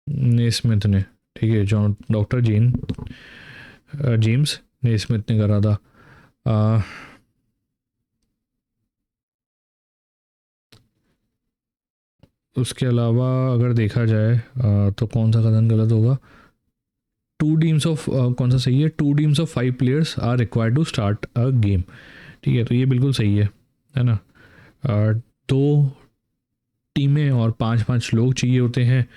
नेस्मिथ ने। ठीक है, जो डॉक्टर जेम्स नेस्मिथ ने करा था। उसके अलावा अगर देखा जाए तो कौन सा कथन गलत होगा? टू टीम्स ऑफ कौन सा सही है? 2 teams of 5 players are required to start a game. ठीक है, तो ये बिल्कुल सही है ना। 2 टीमें और 5-5 लोग चाहिए होते हैं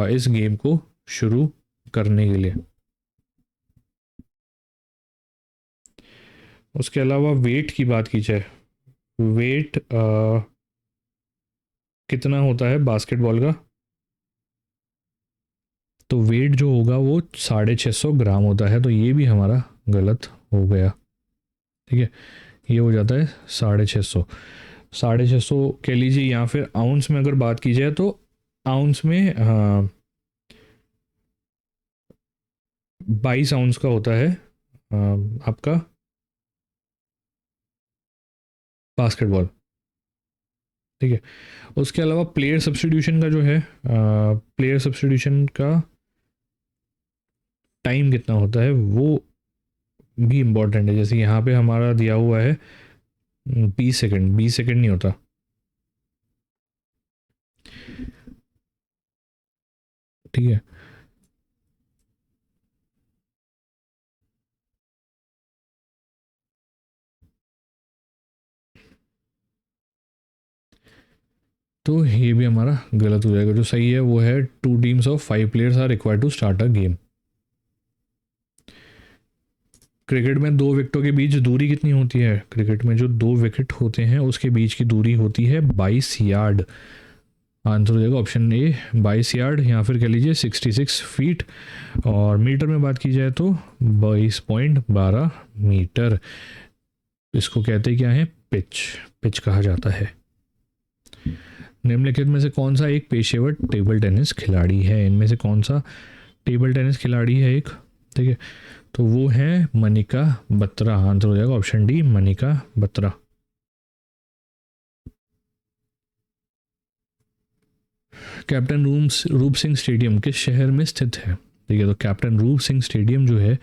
इस गेम को शुरू करने के लिए। उसके अलावा वेट की बात की जाए, वेट कितना होता है बास्केटबॉल का? तो वेट जो होगा वो 650 ग्राम होता है, तो ये भी हमारा गलत हो गया। ठीक है, ये हो जाता है 650। 650 कह लीजिए, या फिर आउंस में अगर बात की जाए तो आउंस में 22 आउंस का होता है आपका बास्केटबॉल। ठीक है, उसके अलावा प्लेयर सब्स्टिट्यूशन का जो है, प्लेयर सब्स्टिट्यूशन का टाइम कितना होता है वो भी इम्पॉर्टेंट है। जैसे यहाँ पे हमारा दिया हुआ है 20 सेकंड, 20 सेकंड नहीं होता। ठीक है, तो ये भी हमारा गलत हो जाएगा। जो सही है वो है 2 teams of 5 players are required to start a game. Cricket में 2 विकेटों के बीच दूरी कितनी होती है? क्रिकेट में जो 2 विकेट होते हैं उसके बीच की दूरी होती है 22 यार्ड। आंसर हो जाएगा ऑप्शन ए, 22 यार्ड, या फिर कह लीजिए 66 फीट। और मीटर में बात की जाए तो 22.12 मीटर। इसको कहते क्या है? पिच। पिच कहा जाता है। निम्नलिखित में से कौन सा एक पेशेवर टेबल टेनिस खिलाड़ी है? इनमें से कौन सा टेबल टेनिस खिलाड़ी है एक? ठीक है, तो वो है मनिका बत्रा। आंसर हो जाएगा option D, Manika Batra. Captain रूप सिंह स्टेडियम किस शहर में स्थित है? ठीक है। तो कैप्टन रूप सिंह स्टेडियम जो है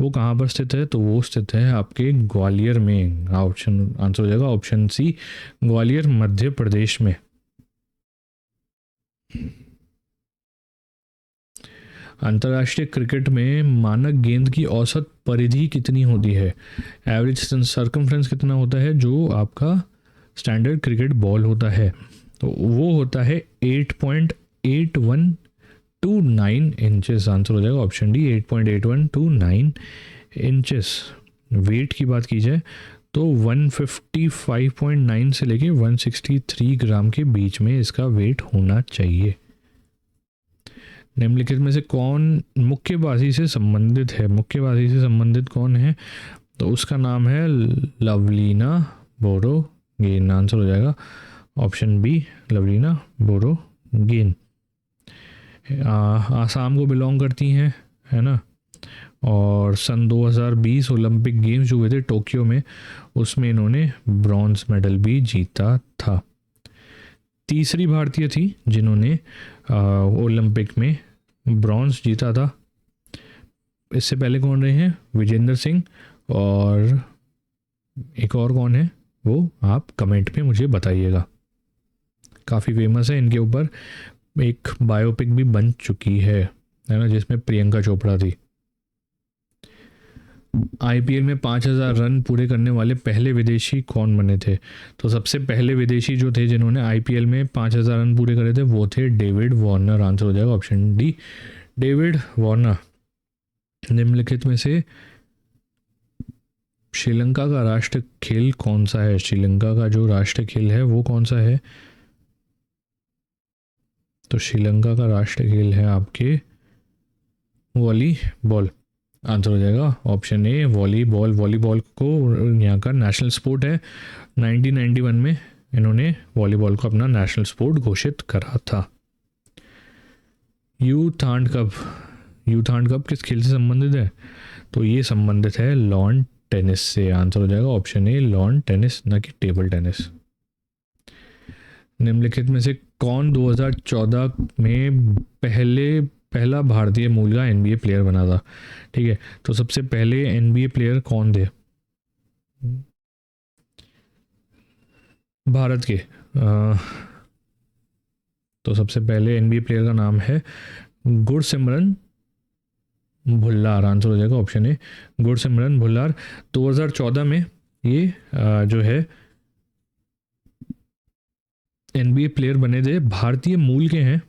वो कहाँ पर स्थित है, तो वो स्थित है आपके ग्वालियर में। ऑप्शन आंसर हो जाएगा ऑप्शन सी, ग्वालियर मध्य प्रदेश में। अंतर्राष्ट्रीय क्रिकेट में मानक गेंद की औसत परिधि कितनी होती है, एवरेज सर्कमफ्रेंस कितना होता है जो आपका स्टैंडर्ड क्रिकेट बॉल होता है, तो वो होता है 8.8129 इंचेस। आंसर हो जाएगा ऑप्शन डी 8.8129 इंचेस। वेट की बात की जाए तो 155.9 से लेके 163 ग्राम के बीच में इसका वेट होना चाहिए। निम्नलिखित में से कौन मुक्केबाजी से संबंधित है, मुक्केबाजी से संबंधित कौन है, तो उसका नाम है लवलीना बोरोगेन। आंसर हो जाएगा ऑप्शन बी लवलीना बोरोगेन। आसाम को बिलोंग करती हैं, है ना, और सन 2020 ओलंपिक गेम्स जो हुए थे टोक्यो में, उसमें इन्होंने ब्रॉन्ज मेडल भी जीता था। तीसरी भारतीय थी जिन्होंने ओलंपिक में ब्रॉन्ज जीता था। इससे पहले कौन रहे हैं, विजेंद्र सिंह, और एक और कौन है वो आप कमेंट में मुझे बताइएगा। काफ़ी फेमस है, इनके ऊपर एक बायोपिक भी बन चुकी है ना, जिसमें प्रियंका चोपड़ा थी। आईपीएल में 5000 रन पूरे करने वाले पहले विदेशी कौन बने थे, तो सबसे पहले विदेशी जो थे जिन्होंने आईपीएल में 5000 रन पूरे करे थे वो थे डेविड वार्नर। आंसर हो जाएगा ऑप्शन डी डेविड वार्नर। निम्नलिखित में से श्रीलंका का राष्ट्र खेल कौन सा है, श्रीलंका का जो राष्ट्र खेल है वो कौन सा है, तो श्रीलंका का राष्ट्र खेल है आपके वॉलीबॉल। आंसर हो जाएगा ऑप्शन ए वॉलीबॉल। वॉलीबॉल को यहाँ का नेशनल स्पोर्ट है। 1991 में इन्होंने वॉलीबॉल को अपना नेशनल स्पोर्ट घोषित करा था। यूथांड कप किस खेल से संबंधित है, तो ये संबंधित है लॉन टेनिस से। आंसर हो जाएगा ऑप्शन ए लॉन टेनिस, न कि टेबल टेनिस। निम्नलिखित में से कौन 2014 में पहला भारतीय मूल का एनबीए प्लेयर बना था, ठीक है। तो सबसे पहले एनबीए प्लेयर कौन थे भारत के, तो सबसे पहले एनबीए प्लेयर का नाम है गुरसिमरन भुल्लार। आंसर हो जाएगा ऑप्शन ए गुरसिमरन भुल्लार। 2014 में ये जो है एनबीए प्लेयर बने थे, भारतीय मूल के हैं,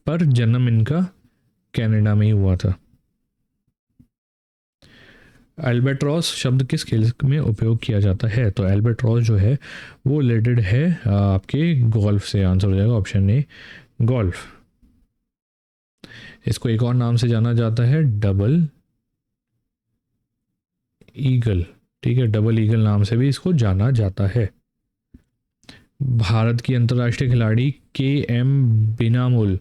पर जन्म इनका कनाडा में ही हुआ था। एल्बाट्रॉस शब्द किस खेल में उपयोग किया जाता है, तो एल्बाट्रॉस जो है वो रिलेटेड है आपके गोल्फ से। आंसर हो जाएगा ऑप्शन ए गोल्फ। इसको एक और नाम से जाना जाता है डबल ईगल, ठीक है, डबल ईगल नाम से भी इसको जाना जाता है। भारत की अंतर्राष्ट्रीय खिलाड़ी के.एम. बीनामोल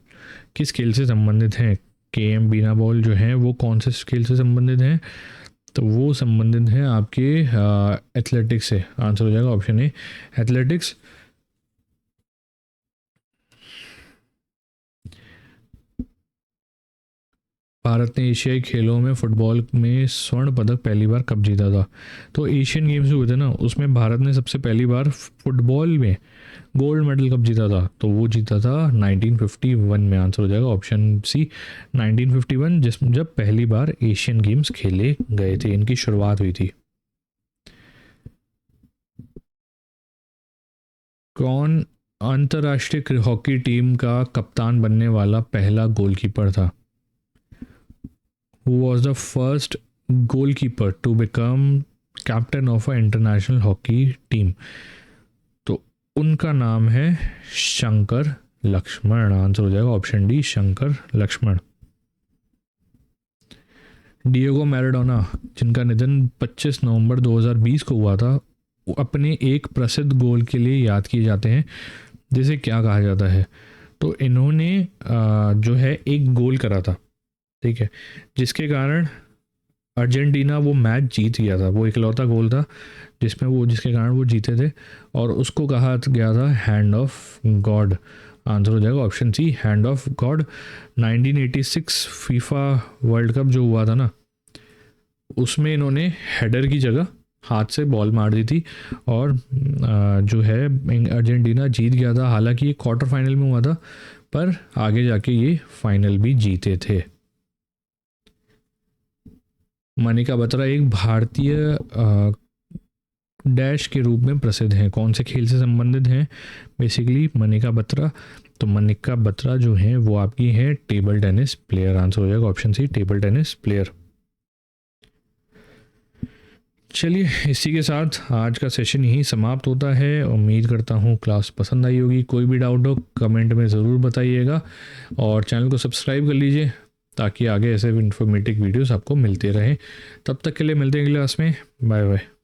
किस खेल से संबंधित हैं, के.एम. बीनामोल जो हैं वो कौन से खेल से संबंधित हैं, तो वो संबंधित हैं आपके एथलेटिक्स से। आंसर हो जाएगा ऑप्शन ए एथलेटिक्स। भारत ने एशियाई खेलों में फुटबॉल में स्वर्ण पदक पहली बार कब जीता था, तो एशियन गेम्स हुए थे ना, उसमें भारत ने सबसे पहली बार फुटबॉल में गोल्ड मेडल कब जीता था, तो वो जीता था 1951 में। आंसर हो जाएगा ऑप्शन सी 1951, जिसमें जब पहली बार एशियन गेम्स खेले गए थे, इनकी शुरुआत हुई थी। कौन अंतर्राष्ट्रीय हॉकी टीम का कप्तान बनने वाला पहला गोलकीपर था, who was the first goalkeeper to become captain of an international hockey team, तो उनका नाम है शंकर लक्ष्मण। आंसर हो जाएगा option D Shankar Laxman. Diego Maradona जिनका निधन 25 नवंबर 2020 को हुआ था, वो अपने एक प्रसिद्ध गोल के लिए याद किए जाते हैं, जिसे क्या कहा जाता है, तो इन्होंने जो है एक गोल करा था, ठीक है, जिसके कारण अर्जेंटीना वो मैच जीत गया था। वो इकलौता गोल था जिसके कारण वो जीते थे, और उसको कहा गया था हैंड ऑफ गॉड। आंसर हो जाएगा option C, hand of god. 1986 FIFA world cup जो हुआ था ना, उसमें इन्होंने हेडर की जगह हाथ से बॉल मार दी थी और जो है अर्जेंटीना जीत गया था। हालांकि ये क्वार्टर फाइनल में हुआ था, पर आगे जाके ये फाइनल भी जीते थे। मनिका बत्रा एक भारतीय डैश के रूप में प्रसिद्ध हैं, कौन से खेल से संबंधित हैं बेसिकली मनिका बत्रा? तो मनिका बत्रा जो है वो आपकी है टेबल टेनिस प्लेयर। आंसर हो जाएगा option C, table tennis player. चलिए, इसी के साथ आज का सेशन यहीं समाप्त होता है। उम्मीद करता हूँ क्लास पसंद आई होगी। कोई भी डाउट हो कमेंट में ज़रूर बताइएगा और चैनल को सब्सक्राइब कर लीजिए ताकि आगे ऐसे इन्फॉर्मेटिव वीडियोस आपको मिलते रहें। तब तक के लिए मिलते हैं अगली क्लास में। Bye bye.